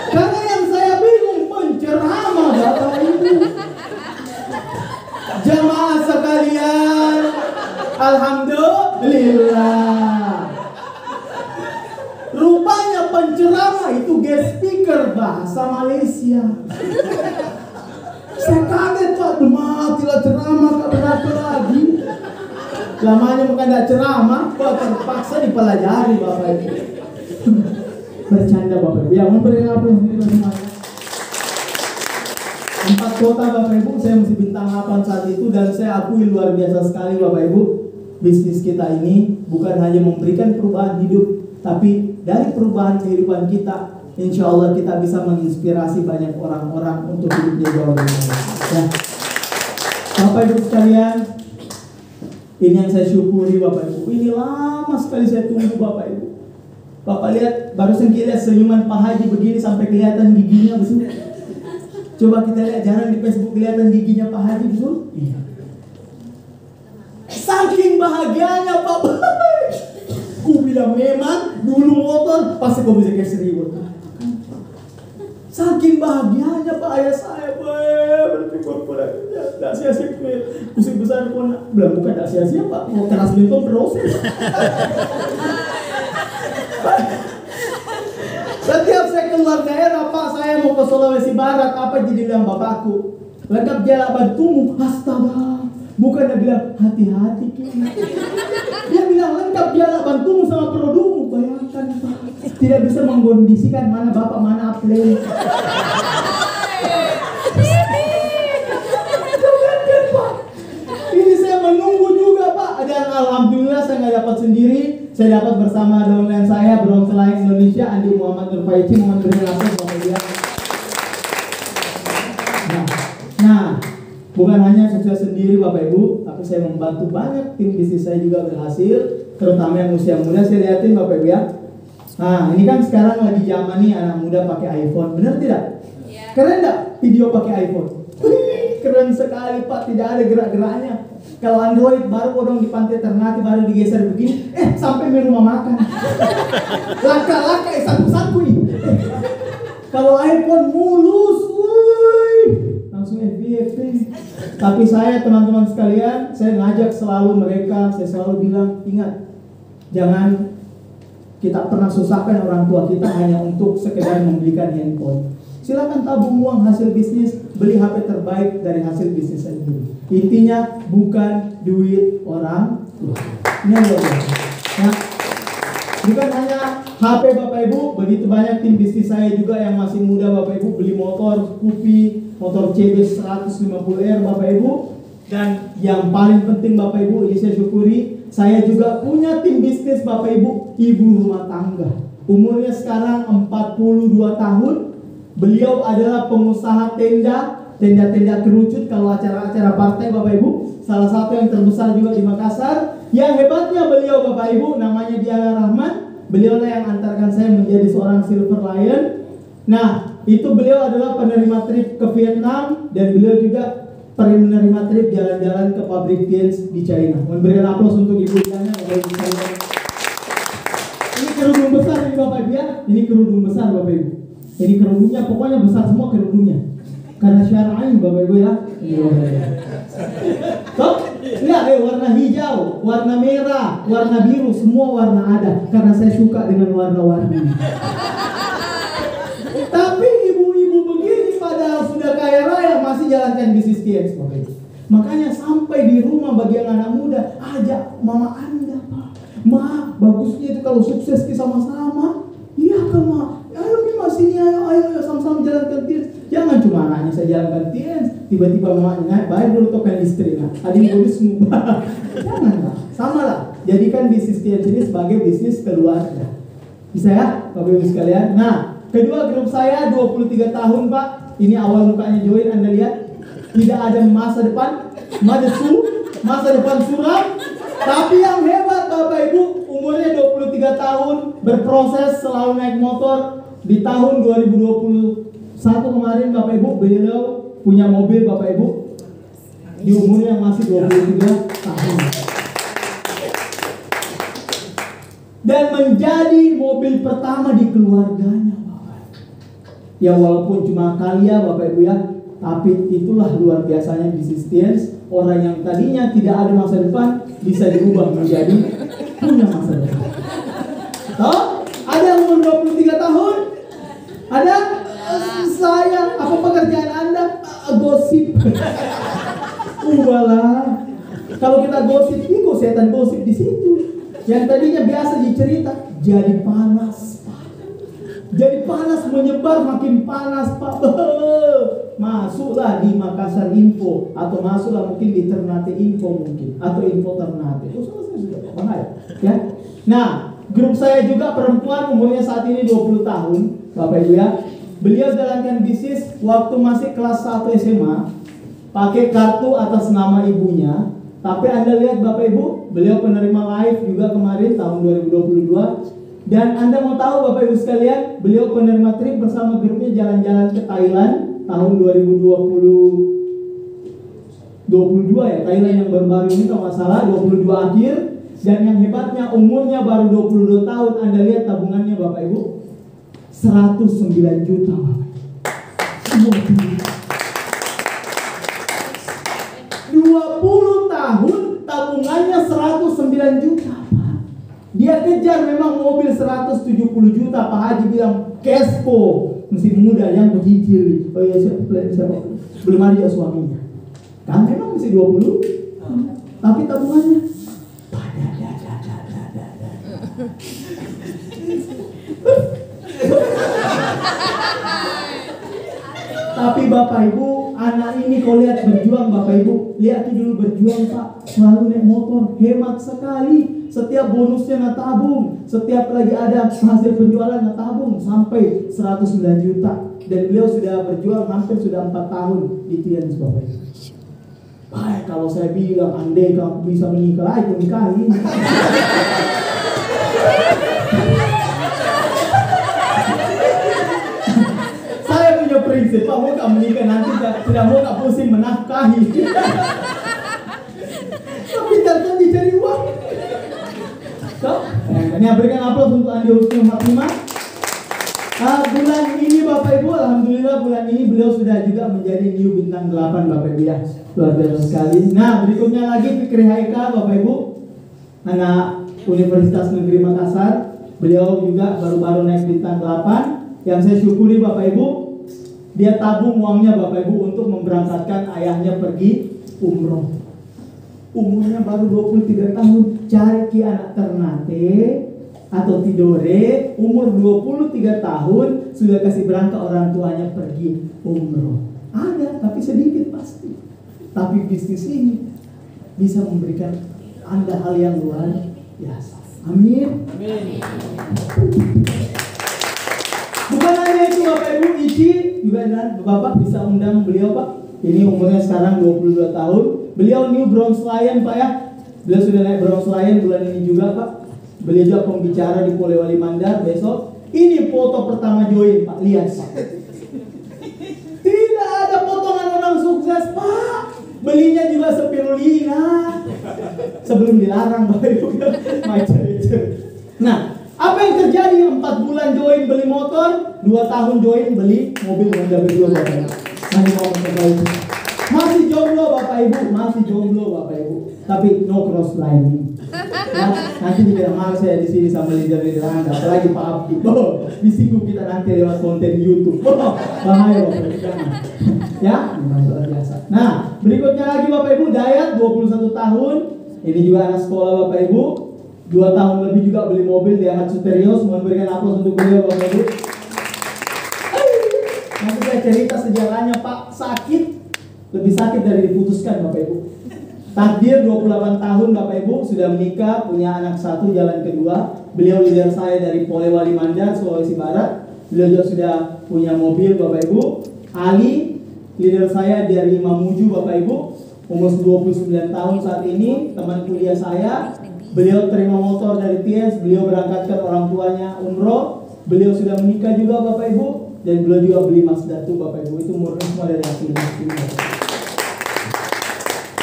Karena yang saya bingung penceramah Bapak Ibu. Jamaah sekalian, alhamdulillah. Rupanya penceramah itu guest speaker bahasa Malaysia. Saya kaget Pak, matilah ceramah gak berapa lagi. Lamanya bukan gak ceramah, Pak terpaksa dipelajari Bapak Ibu. Bercanda Bapak Ibu, yang memberi apa? 4 kota Bapak Ibu, saya mesti bintang 8 saat itu, dan saya akui luar biasa sekali Bapak Ibu. Bisnis kita ini bukan hanya memberikan perubahan hidup, tapi dari perubahan kehidupan kita, insya Allah kita bisa menginspirasi banyak orang-orang untuk hidupnya jauh lebih baik. Ya. Bapak Ibu sekalian, ini yang saya syukuri Bapak Ibu. Ini lama sekali saya tunggu Bapak Ibu. Bapak lihat, barusan kita lihat senyuman Pak Haji begini sampai kelihatan giginya betul. Coba kita lihat, jarang di Facebook kelihatan giginya Pak Haji betul. Iya. Saking bahagianya Pak. Ku bilang memang dulu motor pasti kau bisa kayak 1000. Saking bahagianya Pak ayah saya, berarti kau tidak sia-sia kusik besar kau bilang bukan tidak sia-sia Pak, mau keras bentong proses. Setiap saya keluar daerah Pak, saya mau ke Sulawesi Barat, apa jadi bilang bapakku? Lengkap jala bantumu, astaga. Bukan dia bilang hati-hati Ki. Dia bilang lengkap jala bantumu sama produkmu. Bayangkan Pak, tidak bisa mengkondisikan mana bapak mana play. Ini saya menunggu juga Pak. Dan alhamdulillah saya nggak dapat sendiri. Saya dapat bersama downline saya, Bronx Line Indonesia, Andi Muhammad Nurfaici, mohon beri langsung Bapak Ibu. Nah, bukan hanya sukses sendiri Bapak Ibu, tapi saya membantu banyak tim bisnis saya juga berhasil, terutama yang usia muda. Saya lihatin Bapak Ibu ya. Nah, ini kan sekarang lagi zaman nih anak muda pakai iPhone, benar tidak? Yeah. Keren nggak video pakai iPhone? Wih, keren sekali Pak, tidak ada gerak-geraknya. Kalau Android baru kodong di pantai Ternate baru digeser begini, sampai di rumah makan. Laka-laka saku-saku nih. Kalau iPhone mulus, langsung FB. Tapi saya teman-teman sekalian, saya ngajak selalu mereka, saya selalu bilang, ingat, jangan kita pernah susahkan orang tua kita hanya untuk sekedar membelikan handphone. Silakan tabung uang hasil bisnis, beli HP terbaik dari hasil bisnis sendiri. Intinya bukan duit orang tua. Ini luar biasa. Nah, bukan hanya HP Bapak Ibu, begitu banyak tim bisnis saya juga yang masih muda Bapak Ibu beli motor Scoopy, motor CB 150R Bapak Ibu. Dan yang paling penting Bapak Ibu, ini saya syukuri, saya juga punya tim bisnis Bapak Ibu, ibu rumah tangga. Umurnya sekarang 42 tahun. Beliau adalah pengusaha tenda kerucut kalau acara-acara partai Bapak Ibu. Salah satu yang terbesar juga di Makassar. Yang hebatnya beliau Bapak Ibu, namanya Diana Rahman. Beliau lah yang antarkan saya menjadi seorang Silver Lion. Nah, itu beliau adalah penerima trip ke Vietnam. Dan beliau juga penerima trip jalan-jalan ke pabrik jeans di China. Memberikan aplaus untuk Ibu Diana. Ini kerudung besar ini Bapak Ibu ya. Ini kerudung besar Bapak Ibu. Jadi kerudungnya pokoknya besar semua kerudungnya. Karena syara'in Bapak Ibu ya. Toh? Lihat warna hijau, warna merah, warna biru, semua warna ada. Karena saya suka dengan warna-warni. Tapi ibu-ibu begini padahal sudah kaya raya masih jalankan bisnis TNS Bapak Ibu. Makanya sampai di rumah bagi yang anak muda, ajak mama Anda, Pak. Ma, bagusnya itu kalau sukses sama-sama. Iya kan, Ma. Ayo Mas sini, ayo sama-sama jalankan TNS. Jangan cuma anaknya saya jalankan TNS, tiba-tiba mamanya bayar dulu token listrik. Nah, adik bonus mubah. Jangan lah, sama lah. Jadikan bisnis TNS ini sebagai bisnis keluarga. Bisa ya, Bapak Ibu sekalian. Nah, kedua grup saya 23 tahun Pak. Ini awal mukanya join, Anda lihat. Tidak ada masa depan, masa depan suram. Tapi yang hebat Bapak Ibu, umurnya 23 tahun, berproses selalu naik motor. Di tahun 2021 kemarin Bapak Ibu, beliau punya mobil Bapak Ibu. Di umurnya yang masih 23 tahun. Dan menjadi mobil pertama di keluarganya Bapak. Ya walaupun cuma kalian Bapak Ibu ya, tapi itulah luar biasanya bisnis TNS. Orang yang tadinya tidak ada masa depan bisa diubah menjadi punya masa depan. Oh, ada yang umur 23 tahun? Ada? Saya, apa pekerjaan Anda? Gosip. Ubahlah. Kalau kita gosip, ini kok setan gosip di situ. Yang tadinya biasa dicerita jadi panas. Jadi panas, menyebar makin panas Pak. Masuklah di Makassar Info, atau masuklah mungkin di Ternate Info mungkin, atau Info Ternate. Oh sudah bahaya ya. Nah, grup saya juga perempuan, umurnya saat ini 20 tahun Bapak Ibu ya. Beliau jalankan bisnis waktu masih kelas 1 SMA, pakai kartu atas nama ibunya. Tapi Anda lihat Bapak Ibu, beliau penerima live juga kemarin tahun 2022. Dan Anda mau tahu Bapak Ibu sekalian, beliau penerima trip bersama grupnya jalan-jalan ke Thailand tahun 2022 ya, Thailand yang baru-baru ini kalau nggak salah 22 akhir. Dan yang hebatnya umurnya baru 22 tahun. Anda lihat tabungannya Bapak Ibu, 109 juta Bapak. 20 tahun tabungannya 109 juta. Dia kejar memang mobil 170 juta. Pak Haji bilang Kespo masih muda yang pecicil. Oh iya siapa belum ada ya suaminya. Kan memang masih 20. Tapi tabungannya Tapi Bapak Ibu, anak ini kalau lihat berjuang Bapak Ibu, lihat dulu berjuang Pak, selalu naik motor, hemat sekali. Setiap bonusnya nggak tabung, setiap lagi ada hasil penjualan nggak tabung, sampai 109 juta. Dan beliau sudah berjuang hampir sudah 4 tahun di TNS Bapak Ibu. Baik, kalau saya bilang andai kamu bisa menikah, ayo nikahin. Saya punya prinsip, Pak, mau gak menikah nanti tidak mau gak pusing menafkahi. Tapi jangan dicari uang. So, ini berikan aplaus untuk Andi Husni Fatimah. Bulan ini Bapak Ibu, alhamdulillah bulan ini beliau sudah juga menjadi new bintang 8 Bapak Ibu ya. Luar biasa sekali. Nah, berikutnya lagi Fikri Haika Bapak Ibu, anak Universitas Negeri Makassar. Beliau juga baru-baru naik bintang 8. Yang saya syukuri Bapak Ibu, dia tabung uangnya Bapak Ibu untuk memberangkatkan ayahnya pergi umroh. Umurnya baru 23 tahun, cari ki anak Ternate atau Tidore, umur 23 tahun sudah kasih berangkat orang tuanya pergi umroh. Ada, tapi sedikit pasti. Tapi bisnis ini bisa memberikan Anda hal yang luar biasa. Amin. Amin. Bukan hanya itu Bapak Ibu, Ici juga dan Bapak bisa undang beliau Pak. Ini umurnya sekarang 22 tahun. Beliau new bronze lion Pak ya. Beliau sudah naik bronze lion bulan ini juga Pak. Beliau juga pembicara di Polewali Mandar besok. Ini foto pertama join Pak, lihat Pak. Tidak ada potongan orang sukses Pak. Belinya juga spirulina. Sebelum dilarang Bapak Ibu. Nah, Apa yang terjadi? 4 bulan join beli motor, 2 tahun join beli mobil Honda berdua Bapak Ibu. Nanti mau Bapak Ibu. Masih jomblo Bapak Ibu, masih jomblo Bapak Ibu. Tapi no cross lining. Ya, nanti dikira malu saya di sini sama leader-leader Anda, apalagi Pak Abdi. Disinggung kita nanti lewat konten YouTube. Bahaya Bapak Ibu, jangan. Ya, memang luar biasa. Nah, berikutnya lagi Bapak Ibu, Dayat 21 tahun. Ini juga anak sekolah Bapak Ibu. 2 tahun lebih juga beli mobil di Hatsu Terios. Mohon berikan aplaus untuk beliau Bapak Ibu. Nanti saya cerita sejarahnya Pak, sakit. Lebih sakit dari diputuskan Bapak Ibu. Takdir 28 tahun Bapak Ibu, sudah menikah, punya anak 1, jalan kedua. Beliau leader saya dari Polewali Mandar, Sulawesi Barat. Beliau juga sudah punya mobil Bapak Ibu. Ali, leader saya dari Mamuju Bapak Ibu, umur 29 tahun saat ini, teman kuliah saya. Beliau terima motor dari TS, beliau berangkatkan orang tuanya umroh. Beliau sudah menikah juga Bapak Ibu, dan beliau juga beli Mazda 2 Bapak Ibu. Itu murni semua dari hasil bisnis.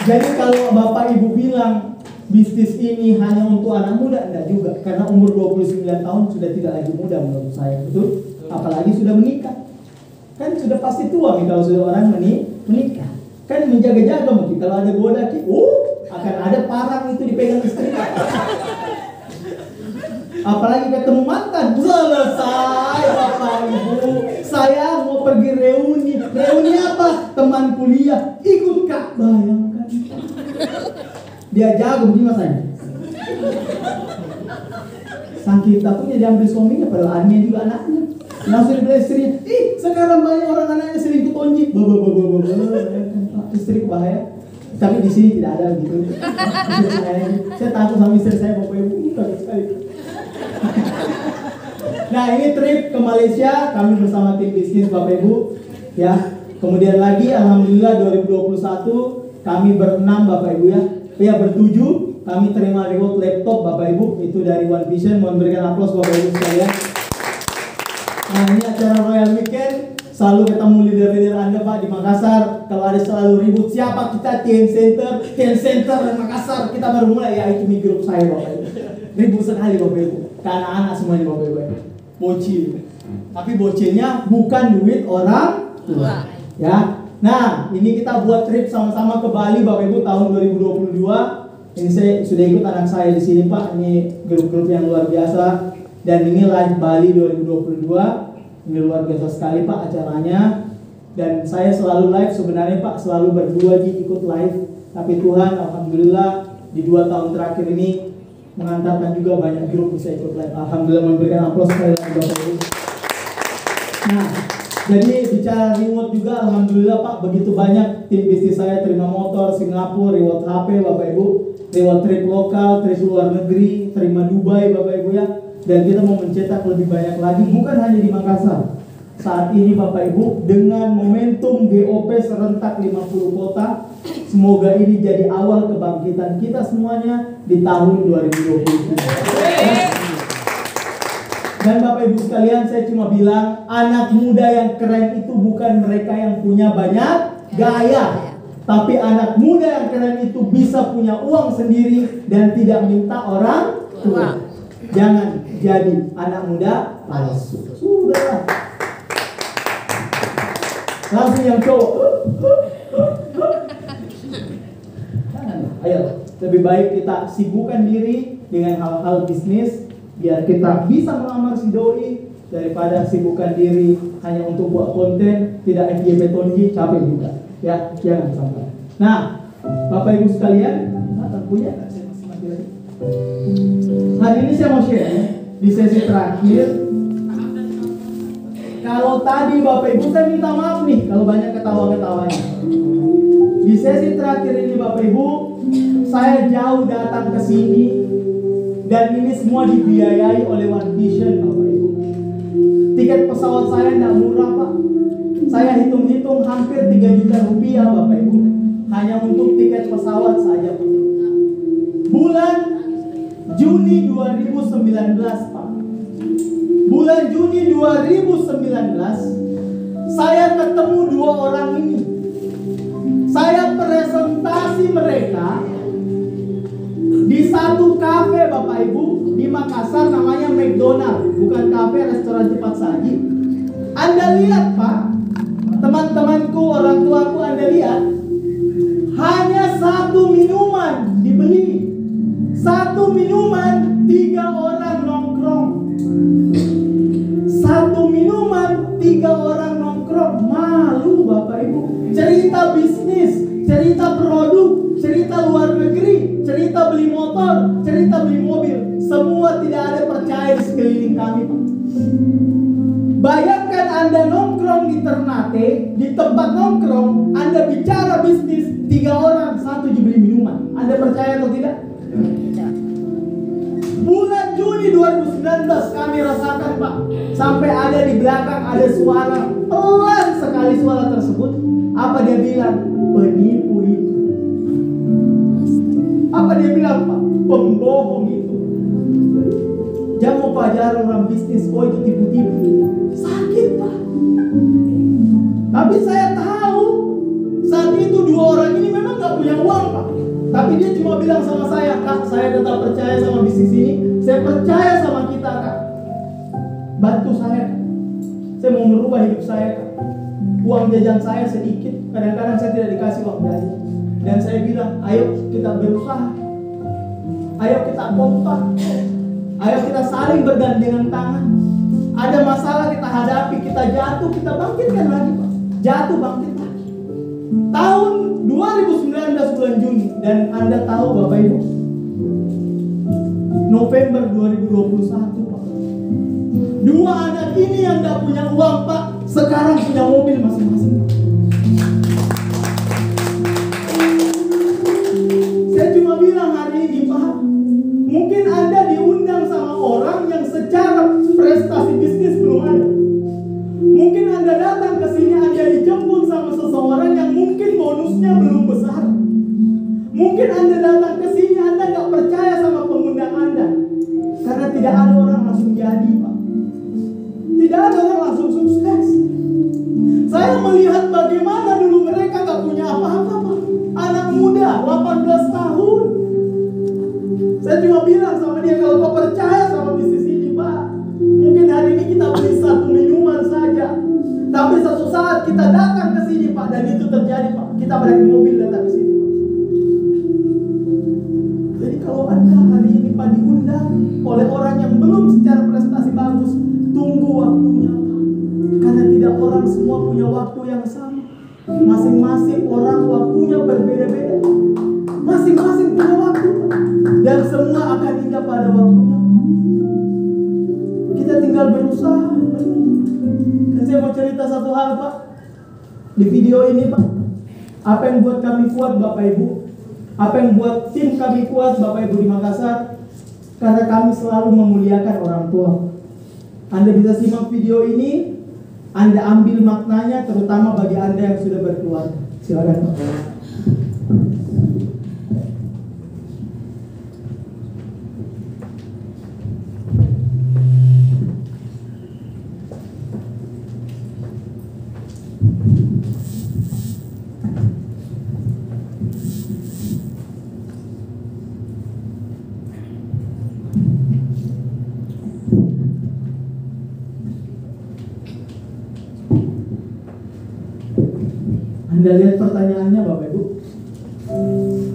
Jadi kalau Bapak Ibu bilang bisnis ini hanya untuk anak muda, enggak juga. Karena umur 29 tahun sudah tidak lagi muda menurut saya, betul? Apalagi sudah menikah. Kan sudah pasti tua nih kalau sudah orang menikah. Kan menjaga-jaga mungkin kalau ada goda akan ada parang itu dipegang istri. Apalagi ketemu mantan, selesai Bapak Ibu. Saya mau pergi reuni. Reuni apa? Teman kuliah. Ikut Kak, bayangkan. Dia jago begini masanya. Saking takutnya diambil suaminya, padahal anaknya juga anaknya. Langsung dibilang istrinya, sekarang banyak orang anaknya selingkuh tonji. Istri bahaya. Tapi di sini tidak ada gitu. Saya takut sama istri saya Bapak Ibu. Takut sekali. Nah, ini trip ke Malaysia kami bersama tim bisnis Bapak Ibu. Ya, kemudian lagi alhamdulillah 2021 kami berenam Bapak Ibu ya. Ya bertujuh kami terima reward laptop Bapak Ibu itu dari One Vision. Mohon berikan aplaus Bapak Ibu sekalian. Nah, ini acara Royal Weekend. Selalu ketemu leader-leader Anda Pak di Makassar. Kalau ada selalu ribut siapa kita TN Center dan Makassar kita baru mulai ya itu grup saya Bapak Ibu. Ribut sekali Bapak Ibu. Ke anak-anak semuanya Bapak Ibu. Bocil. Tapi bocilnya bukan duit orang tua. Ya. Nah, ini kita buat trip sama-sama ke Bali Bapak Ibu tahun 2022. Ini saya sudah ikut anak saya di sini Pak. Ini grup-grup yang luar biasa. Dan ini live Bali 2022. Ini luar biasa sekali Pak acaranya. Dan saya selalu live sebenarnya Pak, selalu berdua ikut live. Tapi Tuhan alhamdulillah di 2 tahun terakhir ini mengantarkan juga banyak grup bisa ikut live. Alhamdulillah, memberikan aplaus sekali lagi Bapak Ibu. Nah, jadi bicara reward juga alhamdulillah Pak, begitu banyak tim bisnis saya terima motor Singapura, reward HP Bapak Ibu, reward trip lokal, trip luar negeri, terima Dubai Bapak Ibu ya. Dan kita mau mencetak lebih banyak lagi, bukan hanya di Makassar. Saat ini Bapak Ibu, dengan momentum GOP serentak 50 kota, semoga ini jadi awal kebangkitan kita semuanya di tahun 2020. Dan Bapak Ibu sekalian, saya cuma bilang, anak muda yang keren itu bukan mereka yang punya banyak gaya, tapi anak muda yang keren itu bisa punya uang sendiri dan tidak minta orang tua. Jangan jadi anak muda palsu. Sudah. Langsung yang cowok. Ayo, lebih baik kita sibukkan diri dengan hal-hal bisnis biar kita bisa melamar si doi daripada sibukkan diri hanya untuk buat konten tidak FYP tonji, capek juga. Ya, jangan sampai. Nah, Bapak Ibu sekalian, punya saya masih mati lagi. Hari ini saya mau share ya, di sesi terakhir. Kalau tadi Bapak Ibu, saya minta maaf nih kalau banyak ketawa-ketawanya. Di sesi terakhir ini Bapak Ibu, saya jauh datang ke sini dan ini semua dibiayai oleh One Vision Bapak Ibu. Tiket pesawat saya tidak murah Pak. Saya hitung-hitung hampir 3 juta rupiah Bapak Ibu, hanya untuk tiket pesawat saja Pak. Bulan Juni 2019 Pak. Bulan Juni 2019 saya ketemu 2 orang ini. Saya presentasi mereka di satu kafe Bapak Ibu di Makassar namanya McDonald, bukan kafe, restoran cepat saji. Anda lihat Pak, teman-temanku, orang tuaku, Anda lihat, hanya satu minuman dibeli. Satu minuman 3 orang nongkrong. Satu minuman 3 orang nongkrong. Malu Bapak Ibu. Cerita bisnis, cerita produk, cerita luar negeri, cerita beli motor, cerita beli mobil, semua tidak ada percaya di sekeliling kami Pak. Bayangkan Anda nongkrong di Ternate, di tempat nongkrong, Anda bicara bisnis, 3 orang, 1 dibeli minuman. Anda percaya atau tidak? Tidak. Bulan Juni 2019 kami rasakan Pak, sampai ada di belakang ada suara, pelan sekali suara tersebut. Apa dia bilang? Penipu itu. Apa dia bilang Pak? Pembohong itu. Jangan mau pelajaran orang bisnis, oh itu tipu-tipu. Sakit Pak. Tapi saya tahu saat itu 2 orang ini memang gak punya uang Pak. Tapi dia cuma bilang sama saya, Kak, saya tetap percaya sama bisnis ini. Saya percaya sama kita Kak. Bantu saya Kak. Saya mau merubah hidup saya Kak. Uang jajan saya sedikit, kadang-kadang saya tidak dikasih uang jajan. Dan saya bilang, ayo kita berusaha. Ayo kita kompak. Ayo kita saling bergandengan tangan. Ada masalah kita hadapi, kita jatuh, kita bangkitkan lagi Pak. Jatuh, bangkit lagi. Tahun 2019 bulan Juni, dan Anda tahu Bapak Ibu, November 2021 Pak, 2 anak ini yang gak punya uang Pak, sekarang punya mobil masing-masing Pak. Saya cuma bilang hari ini Pak, mungkin Anda diundang sama orang yang secara prestasi bisnis belum ada. Mungkin Anda datang ke sini, Anda dijemput sama seseorang yang mungkin bonusnya belum besar. Mungkin Anda datang ke sini, Anda gak percaya sama pengundang Anda, karena tidak ada orang langsung jadi Pak. Tidak ada orang langsung sukses. Saya melihat bagaimana dulu mereka gak punya apa-apa Pak. Anak muda, 18 tahun. Saya cuma bilang sama dia, kalau kau percaya sama bisnis ini Pak, mungkin hari ini kita beli 1 minuman saja. Tapi suatu saat kita datang ke sini Pak, dan itu terjadi Pak. Kita balik mobil datang ke sini Pak. Jadi kalau Anda hari ini Pak diundang oleh orang yang belum secara prestasi bagus, tunggu waktunya Pak. Karena tidak orang semua punya waktu yang sama. Masing-masing orang waktunya berbeda-beda. Masing-masing punya waktu Pak. Dan semua akan indah pada waktunya. Kita tinggal berusaha. Dan saya mau cerita satu hal Pak. Di video ini Pak, apa yang buat kami kuat Bapak Ibu, apa yang buat tim kami kuat Bapak Ibu di Makassar, karena kami selalu memuliakan orang tua. Anda bisa simak video ini, Anda ambil maknanya, terutama bagi Anda yang sudah berkeluarga. Silakan Pak. Anda lihat pertanyaannya Bapak Ibu.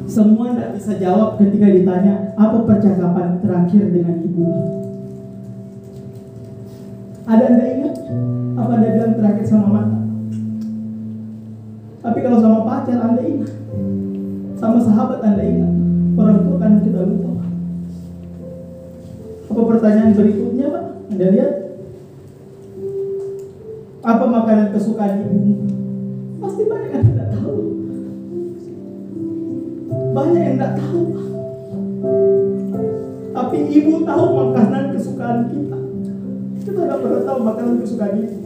Semua tidak bisa jawab ketika ditanya apa percakapan terakhir dengan ibu. Ada Anda ingat apa Anda bilang terakhir sama mata? Tapi kalau sama pacar Anda ingat, sama sahabat Anda ingat. Orang tua kan kita lupa. Apa pertanyaan berikutnya Pak? Anda lihat. Apa makanan kesukaan ibumu? Pasti banyak yang tidak tahu. Banyak yang tidak tahu Pak. Tapi ibu tahu makanan kesukaan kita. Kita tidak pernah tahu makanan kesukaan ibu.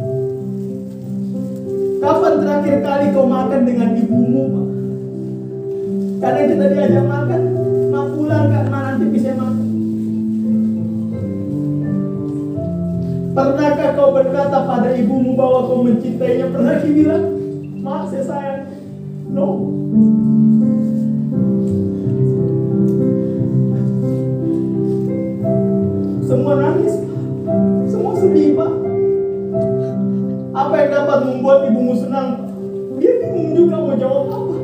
Kapan terakhir kali kau makan dengan ibumu Pak? Karena kita diajak makan, mau pulang Kak, nanti bisa makan. Pernahkah kau berkata pada ibumu bahwa kau mencintainya? Pernah kau bilang, maaf saya sayang? No. Semua nangis, semua sedih Pak. Apa yang dapat membuat ibumu senang? Dia bingung juga mau jawab apa.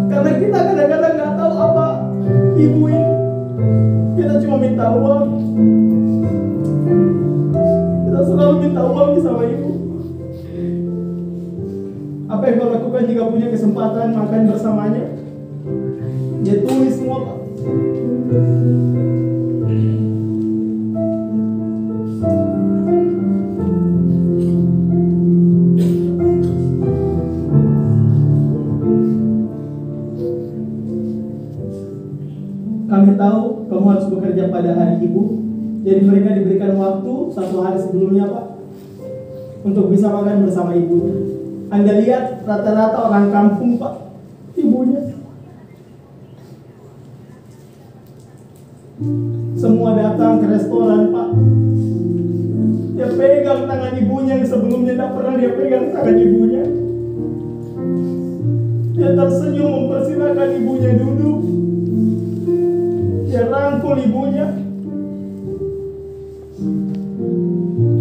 Karena kita kadang-kadang nggak tahu apa ibu ini. Kita cuma minta uang. Kita selalu minta uang sama ibu. Apa yang kau lakukan jika punya kesempatan makan bersamanya? Dia tulis semua Pak. Kami tahu kamu harus bekerja pada hari ibu. Jadi mereka diberikan waktu 1 hari sebelumnya Pak, untuk bisa makan bersama ibunya. Anda lihat rata-rata orang kampung Pak, ibunya. Semua datang ke restoran Pak. Dia pegang tangan ibunya yang sebelumnya tidak pernah dia pegang tangan ibunya. Dia tersenyum mempersilahkan ibunya duduk. Dia rangkul ibunya.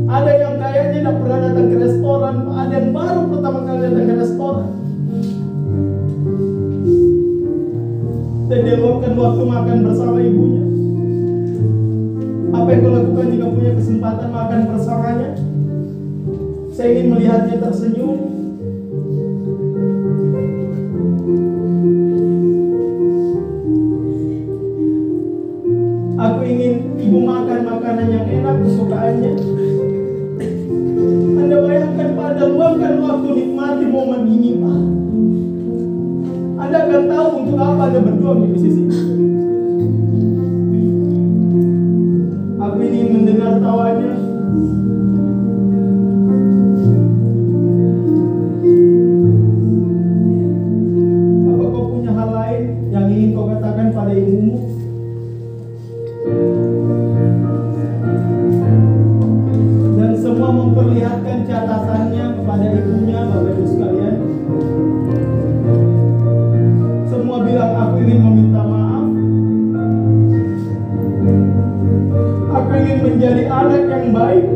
Ada yang kayaknya tidak pernah datang ke restoran, ada yang baru pertama kali datang ke restoran. Dan dia luangkan waktu makan bersama ibunya. Apa yang kau lakukan jika punya kesempatan makan bersamanya? Saya ingin melihatnya tersenyum. Aku ingin ibu makan makanan yang enak kesukaannya. Anda bayangkan pada luangkan waktu nikmati momen ini Pak. Anda akan tahu untuk apa Anda berjuang di bisnis ini. Aku ingin mendengar tawanya. Apa kau punya hal lain yang ingin kau katakan pada ibumu? Dan semua memperlihatkan catatannya kepada ibunya, Bapak Ibu sekalian. Semua bilang aku ingin meminta maaf. Aku ingin menjadi anak yang baik.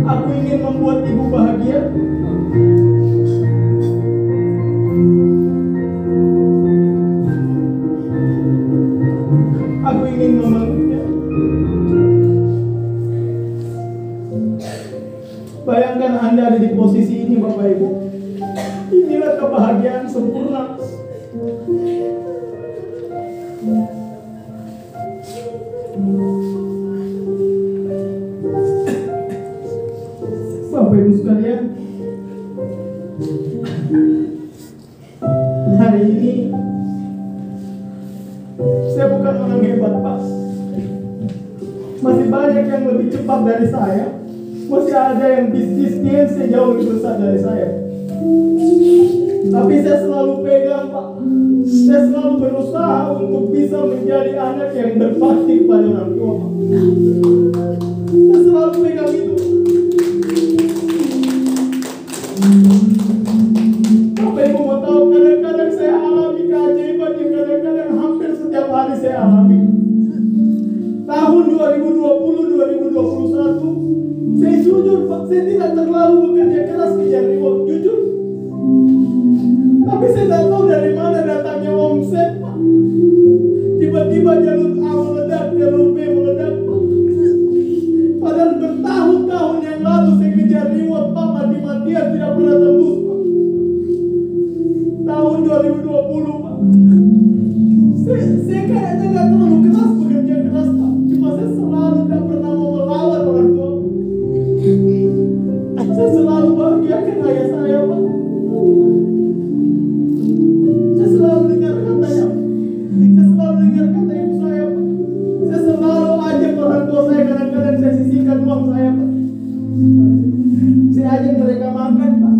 Aku ingin membuat ibu bahagia. Aku ingin memeluknya. Bayangkan Anda ada di posisi ini Bapak Ibu. Inilah kebahagiaan sempurna. Bapak Ibu sekalian, hari ini saya bukan orang hebat Pak. Masih banyak yang lebih cepat dari saya. Masih ada yang bisnisnya jauh lebih besar dari saya. Tapi saya selalu pegang Pak. Saya selalu berusaha untuk bisa menjadi anak yang berbakti kepada orang tua Pak. Saya selalu pegang itu. Bapak Ibu mau tahu, kadang-kadang saya alami keajaiban yang kadang-kadang hampir setiap hari saya alami. Tahun 2020-2021, saya jujur Pak, saya tidak terlalu bekerja keras kejar reward, jujur. Tapi saya tidak tahu dari mana datangnya omset Pak. Tiba-tiba jalur A meledak, jalur B meledak Pak. Padahal bertahun-tahun yang lalu saya kejar reward Pak, mati-matian tidak pernah tembus Pak. Tahun 2020 Pak, saya kayaknya nggak terlalu keras bekerja keras Pak. Cuma saya selalu tidak pernah mau melawan orang tua. Saya selalu bahagiakan ayah saya Pak. Saya selalu dengar katanya. Saya selalu dengar kata ibu saya Pak. Saya selalu ajak orang tua saya, kadang-kadang saya sisihkan uang saya Pak. Saya ajak mereka makan Pak.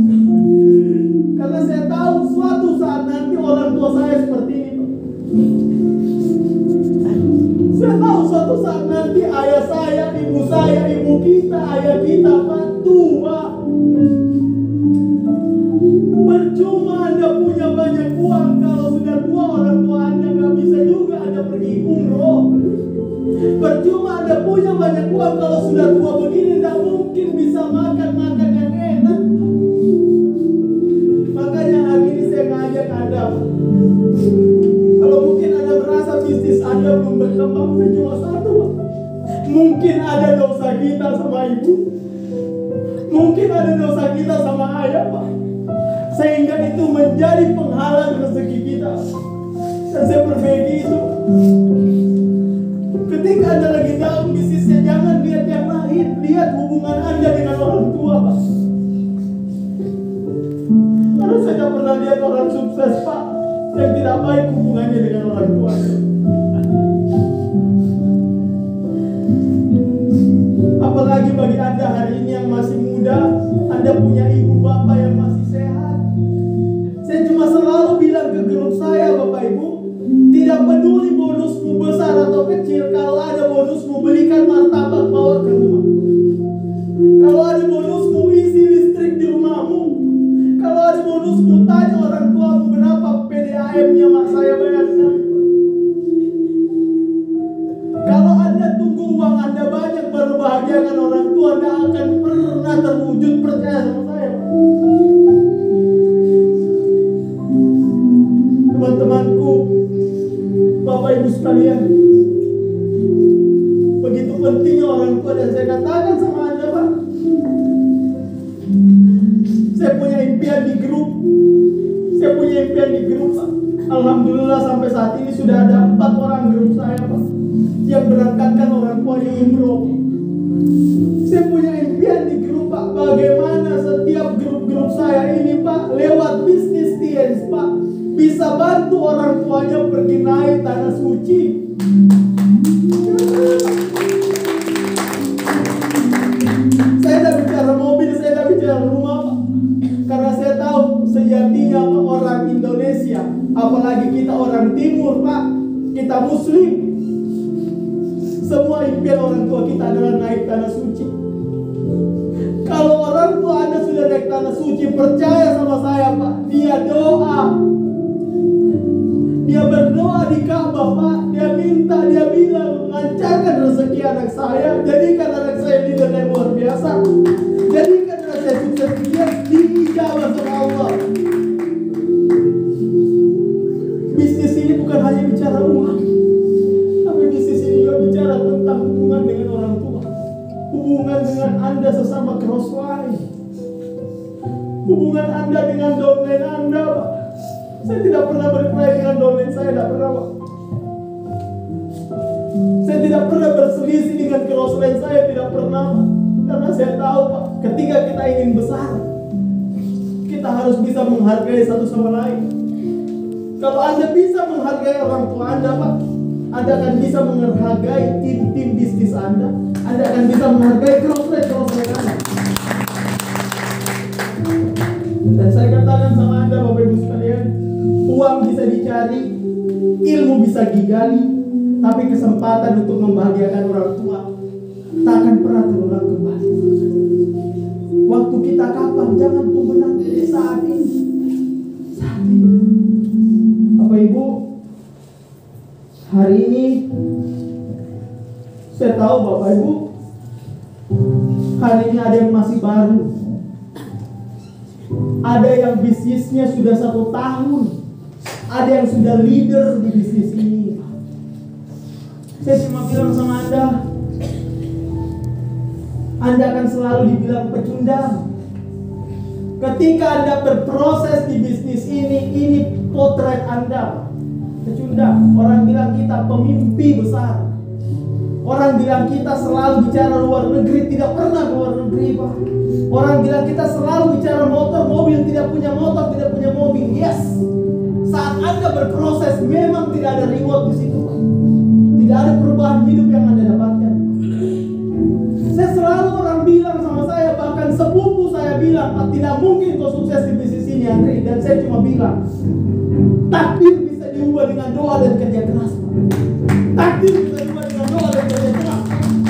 Karena saya tahu suatu saat nanti orang tua saya seperti ini Pak. Saya tahu suatu saat nanti ayah saya, ibu kita, ayah kita Pak, tua. ada dosa kita sama ayah, Pak. Sehingga itu menjadi penghalang rezeki kita. Dan saya perbaiki itu. Ketika Anda lagi dalam bisnisnya, jangan lihat yang lain. Lihat hubungan Anda dengan orang tua, Pak. Karena saya tidak pernah lihat orang sukses, Pak, yang tidak baik hubungannya dengan orang tua. Apalagi bagi Anda hari ini yang masih muda, Anda punya ibu bapak yang masih sehat. Saya cuma selalu bilang ke grup saya, Bapak Ibu, tidak peduli bonusmu besar atau kecil, kalau ada bonusmu belikan martabak bawa ke rumah. Kalau ada bonusmu isi listrik di rumahmu. Kalau ada bonusmu tanya orang tuamu berapa PDAM-nya mak saya bayarkan. Kalau Anda tunggu uang Anda banyak baru bahagiakan orang tua, Anda akan pernah terwujud, percaya sama saya. Teman-temanku, Bapak Ibu sekalian, begitu pentingnya orang tua. Dan saya katakan sama Anda, Pak, saya punya impian di grup. Pak. Alhamdulillah sampai saat ini sudah ada 4 orang grup saya, Pak, yang berangkatkan orang tuanya umroh. Saya punya impian di grup, Pak, bagaimana setiap grup-grup saya ini, Pak, lewat bisnis TNS, Pak, bisa bantu orang tuanya pergi naik tanah suci. Saya tidak bicara mobil, saya tidak bicara rumah, Pak, karena saya tahu sejatinya, Pak, orang Indonesia, apalagi kita orang Timur, Pak, kita Muslim, semua impian orang tua kita adalah naik tanah suci. Kalau orang tua Anda sudah naik tanah suci, percaya sama saya, Pak, dia doa. Dia berdoa di Ka'bah, Pak. Dia minta, dia bilang, lancarkan rezeki anak saya, jadikan anak saya leader yang luar biasa, jadikan anak saya sukses, dia diijabah sama Allah. Bisnis ini bukan hanya bicara uang, tapi bisnis ini juga bicara tentang hubungan dengan orang tua, hubungan dengan Anda sesama crossline, hubungan Anda dengan downline Anda, Pak. Saya tidak pernah berkelahi dengan downline saya, tidak pernah, Pak. Saya tidak pernah berselisih dengan crossline saya, tidak pernah, Pak. Karena saya tahu, Pak, ketika kita ingin besar, kita harus bisa menghargai satu sama lain. Kalau Anda bisa menghargai orang tua Anda, Pak, Anda akan bisa menghargai tim-tim bisnis Anda akan bisa menghargai crossline Anda. Dan saya katakan sama Anda, Bapak Ibu sekalian, uang bisa dicari, ilmu bisa digali, tapi kesempatan untuk membahagiakan orang tua tak akan pernah terulang kembali. Waktu kita kapan? Jangan tunggu nanti, saat ini. Bapak Ibu, hari ini saya tahu, Bapak Ibu, hari ini ada yang masih baru, ada yang bisnisnya sudah 1 tahun, ada yang sudah leader di bisnis ini. Saya cuma bilang sama Anda akan selalu dibilang pecundang. Ketika Anda berproses di bisnis ini potret Anda pecundang. Orang bilang kita pemimpi besar. Orang bilang kita selalu bicara luar negeri, tidak pernah ke luar negeri, Pak. Orang bilang kita selalu bicara motor, mobil, tidak punya motor, tidak punya mobil. Yes, saat Anda berproses memang tidak ada reward di situ, Pak. Tidak ada perubahan hidup yang Anda dapatkan. Saya selalu orang bilang sama saya, bahkan sepupu saya bilang, Pak, tidak mungkin kau sukses di bisnis ini, Andre. Dan saya cuma bilang, takdir bisa diubah dengan doa dan kerja keras, Pak. Takdir bisa diubah dengan doa dan kerja keras.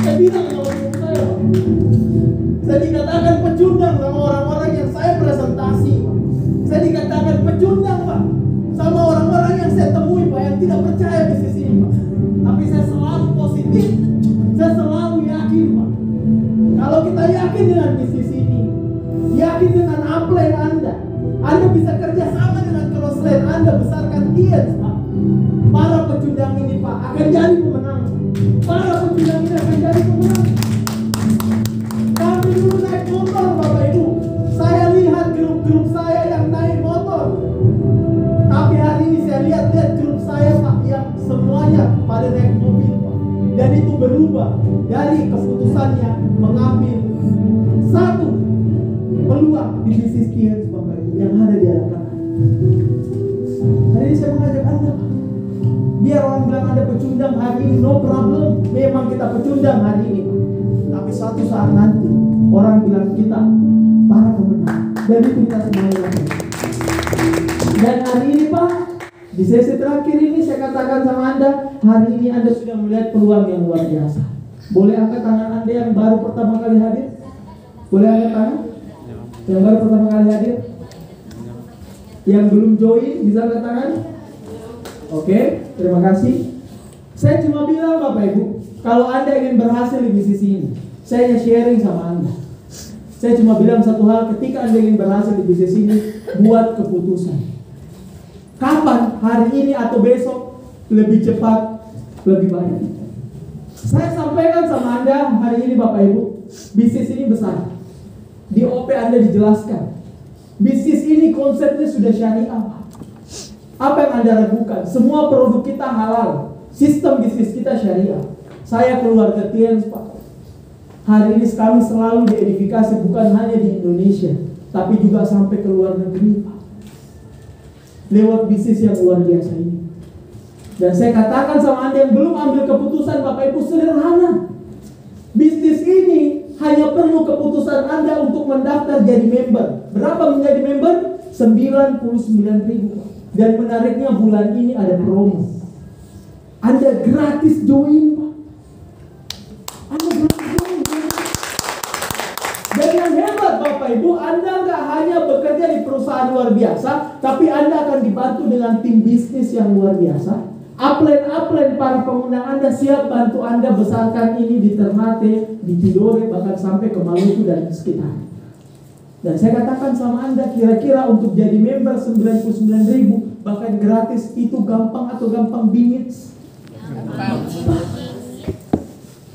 Saya bilang sama sepupu saya, Pak. Saya dikatakan pecundang sama orang-orang yang saya presentasi, Pak. Saya dikatakan pecundang, Pak, sama orang-orang yang saya temui, Pak, yang tidak percaya bisnis ini, Pak. Tapi saya selalu positif, saya selalu yakin, Pak. Kalau kita yakin dengan bisnis ini, yakin dengan upline Anda bisa kerja sama dengan crossline Anda, besarkan dia, Pak. Para pecundang ini, Pak, akan jadi pemenang. Para pecundang ini akan jadi pemenang. Kami dulu naik motor, Bapak Ibu, coba dari keputusannya mengambil satu peluang di bisnis Tiens Bapak Ibu yang ada di hadapan. Hari ini saya mengajak Anda, Pak. Biar orang bilang Anda pecundang hari ini, no problem. Memang kita pecundang hari ini, Pak. Tapi suatu saat nanti orang bilang kita para pemenang. Dan itu kita semuanya lakukan. Dan hari ini, Pak, di sesi terakhir ini saya katakan sama Anda, hari ini Anda sudah melihat peluang yang luar biasa. Boleh angkat tangan Anda yang baru pertama kali hadir? Boleh angkat tangan? Yang baru pertama kali hadir? Yang belum join bisa angkat tangan? Oke, terima kasih. Saya cuma bilang Bapak Ibu, kalau Anda ingin berhasil di bisnis ini, saya sharing sama Anda. Saya cuma bilang satu hal, ketika Anda ingin berhasil di bisnis ini, buat keputusan. Kapan? Hari ini atau besok? Lebih cepat, lebih baik. Saya sampaikan sama Anda hari ini Bapak Ibu, bisnis ini besar. Di OP Anda dijelaskan, bisnis ini konsepnya sudah syariah. Apa yang Anda ragukan? Semua produk kita halal, sistem bisnis kita syariah. Saya keluarga Tiens, Pak. Hari ini kami selalu diedifikasi bukan hanya di Indonesia, tapi juga sampai ke luar negeri, Pak. Lewat bisnis yang luar biasa ini. Dan saya katakan sama Anda yang belum ambil keputusan, Bapak Ibu, sederhana. Bisnis ini hanya perlu keputusan Anda untuk mendaftar jadi member. Berapa menjadi member? 99.000. Dan menariknya bulan ini ada promo. Anda gratis join, Pak. Anda gratis join. Dan yang hebat Bapak Ibu, Anda nggak hanya bekerja di perusahaan luar biasa, tapi Anda akan dibantu dengan tim bisnis yang luar biasa. Upline para pemenang Anda siap bantu Anda besarkan ini di Ternate, di Tidore, bahkan sampai ke Maluku dan sekitar. Dan saya katakan sama Anda, kira-kira untuk jadi member 99.000, bahkan gratis, itu gampang atau gampang bingit?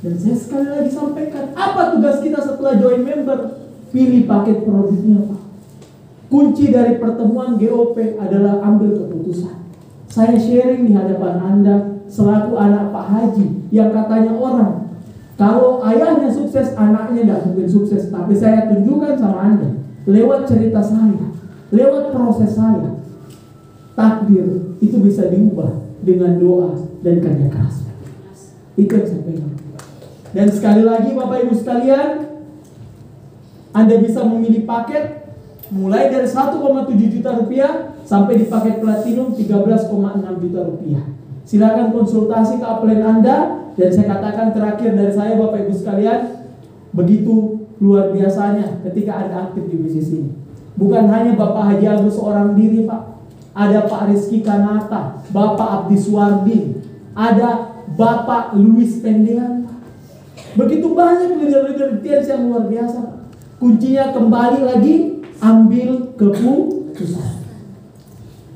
Dan saya sekali lagi sampaikan, apa tugas kita setelah join member? Pilih paket produknya, Pak. Kunci dari pertemuan GOP adalah ambil keputusan. Saya sharing di hadapan Anda selaku anak Pak Haji yang katanya orang, kalau ayahnya sukses, anaknya tidak mungkin sukses. Tapi saya tunjukkan sama Anda, lewat cerita saya, lewat proses saya, takdir itu bisa diubah dengan doa dan kerja keras. Itu yang saya pegang. Dan sekali lagi Bapak Ibu sekalian, Anda bisa memilih paket mulai dari 1,7 juta rupiah sampai di paket platinum 13,6 juta rupiah. Silakan konsultasi ke upline Anda. Dan saya katakan terakhir dari saya Bapak Ibu sekalian, begitu luar biasanya ketika Anda aktif di bisnis ini. Bukan hanya Bapak Haji Agus seorang diri, Pak. Ada Pak Rizky Kanata, Bapak Abdi Suwardin, ada Bapak Luis Pendean, Pak. Begitu banyak leader-leader Tiens yang luar biasa, Pak. Kuncinya kembali lagi, ambil keputusan.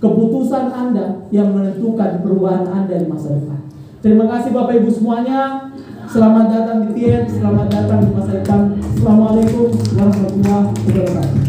Keputusan Anda yang menentukan perubahan Anda di masa depan. Terima kasih Bapak Ibu semuanya. Selamat datang di Tiens, selamat datang di masa depan. Assalamualaikum warahmatullahi wabarakatuh.